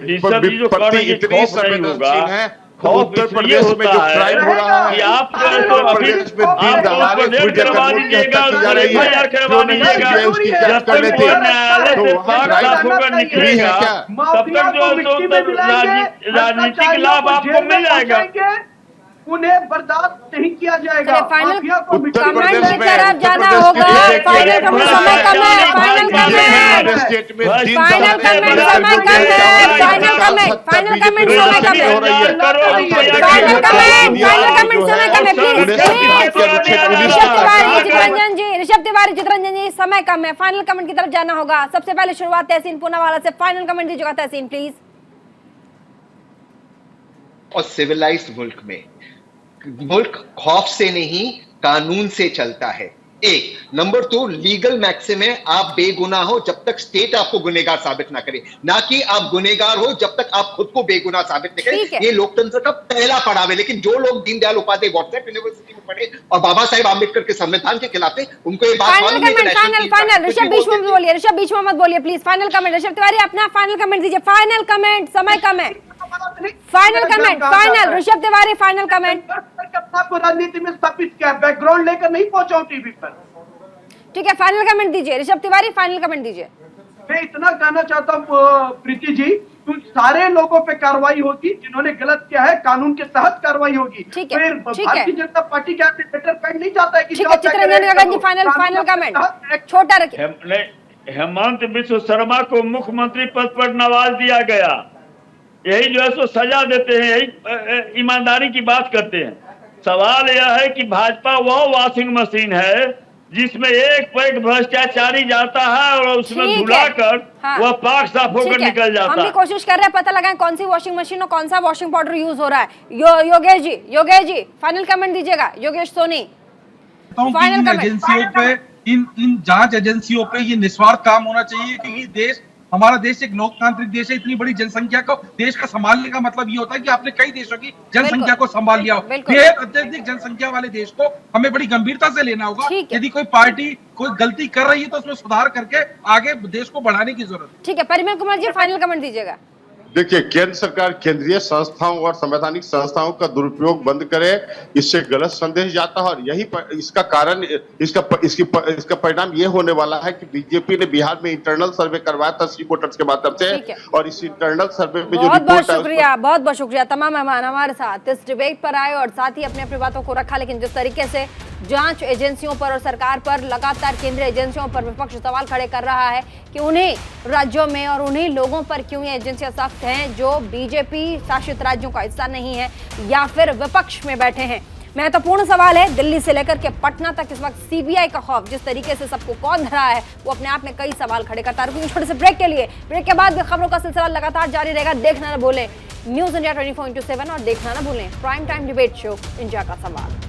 प्रति इतनी संवेदनशील है, उत्तर प्रदेश में जो क्राइम हो रहा है, उत्तर प्रदेश में दिन दहाड़े की जा रही है, जो नहीं है उसकी जांच कर लेते हैं, तो फ्री है क्या? तब तक जो राजनीतिक लाभ आपको मिल जाएगा, उन्हें बर्दाश्त नहीं किया जाएगा। फाइनल कमेंट की तरफ जाना होगा, फाइनल कमेंट समय कम है, फाइनल कमेंट समय कम है, फाइनल कमेंट समय कम है, फाइनल कमेंट समय कम है, ऋषभ तिवारी चितरंजन जी समय कम है, फाइनल कमेंट की तरफ जाना होगा। सबसे पहले शुरुआत तहसीन पूनावाला से, फाइनल कमेंट दीजिएगा तहसीन प्लीज। और सिविलाइज्ड मुल्क खौफ से नहीं कानून से चलता है। एक नंबर 2 लीगल मैक्सिम है, आप बेगुनाह हो जब तक स्टेट आपको गुनहगार साबित ना करे, ना कि आप गुनहगार हो जब तक आप खुद को बेगुनाह साबित नहीं करें। ये लोकतंत्र का पहला पड़ाव है। लेकिन जो लोग दीनदयाल उपाध्याय व्हाट्सएप यूनिवर्सिटी में पढ़े और बाबा साहेब आम्बेडकर के संविधान के खिलाफ थे, उनको ये बात फाइनल ऋषभ बीच में मत बोलिए please. Final comment Rishabh Tiwari अपना फाइनल कमेंट दीजिए, फाइनल कमेंट समय कम है, final comment, final Rishabh Tiwari final comment. आपको राजनीति में स्थापित किया, बैकग्राउंड लेकर नहीं पहुंचा टीवी पर, ठीक है फाइनल कमेंट दीजिए ऋषभ तिवारी, फाइनल कमेंट दीजिए। मैं इतना कहना चाहता हूँ प्रीति जी, तुम सारे लोगों पे कार्रवाई होगी जिन्होंने गलत किया है, कानून के तहत कार्रवाई होगी। फिर भारतीय जनता पार्टी के लेटर पैड नहीं चाहता है कि चितरंजन गगन जी फाइनल कमेंट छोटा रखिए। हेमंत बिश्व शर्मा को मुख्यमंत्री पद पर नवाज दिया गया, यही जो है सो सजा देते हैं, यही ईमानदारी की बात करते हैं। सवाल यह है कि भाजपा वह वॉशिंग मशीन है जिसमें एक पैक भ्रष्टाचारी जाता है और उसमें धुलाकर वह पाक साफ होकर निकल जाता है। हम भी कोशिश कर रहे हैं पता लगाएं कौन सी वॉशिंग मशीन और कौन सा वॉशिंग पाउडर यूज हो रहा है। योगेश जी फाइनल कमेंट दीजिएगा। योगेश सोनी, इन एजेंसियों पे इन जांच एजेंसियों पे ये निस्वार्थ काम होना चाहिए, क्योंकि हमारा देश एक लोकतांत्रिक देश है। इतनी बड़ी जनसंख्या को देश का संभालने का मतलब ये होता है कि आपने कई देशों की जनसंख्या को संभाल लिया हो। अत्यधिक जनसंख्या वाले देश को हमें बड़ी गंभीरता से लेना होगा। यदि कोई पार्टी कोई गलती कर रही है तो उसमें सुधार करके आगे देश को बढ़ाने की जरूरत है। ठीक है, परिमल कुमार जी फाइनल कमेंट दीजिएगा। देखिए, केंद्र सरकार केंद्रीय संस्थाओं और संवैधानिक संस्थाओं का दुरुपयोग बंद करे, इससे गलत संदेश जाता है। और यही इसका कारण इसका परिणाम ये होने वाला है कि बीजेपी ने बिहार में इंटरनल सर्वे करवाया था सी वोटर्स के माध्यम से, और इस इंटरनल सर्वे में जो बहुत शुक्रिया तमाम मेहमान हमारे साथ इस डिबेट पर आए और साथ ही अपने अपनी बातों को रखा। लेकिन जिस तरीके से जांच एजेंसियों पर और सरकार पर लगातार केंद्रीय एजेंसियों पर विपक्ष सवाल खड़े कर रहा है कि उन्हीं राज्यों में और उन्हीं लोगों पर क्यों ये एजेंसियां सख्त हैं जो बीजेपी शासित राज्यों का हिस्सा नहीं है या फिर विपक्ष में बैठे हैं। महत्वपूर्ण सवाल है, दिल्ली से लेकर के पटना तक इस वक्त सीबीआई का खौफ जिस तरीके से सबको कौन रहा है वो अपने आप में कई सवाल खड़े करता है। छोटे से ब्रेक के लिए, ब्रेक के बाद भी खबरों का सिलसिला लगातार जारी रहेगा। देखना ना भूलें न्यूज़ इंडिया 24/7 और देखना ना भूलें prime time debate show India का सवाल।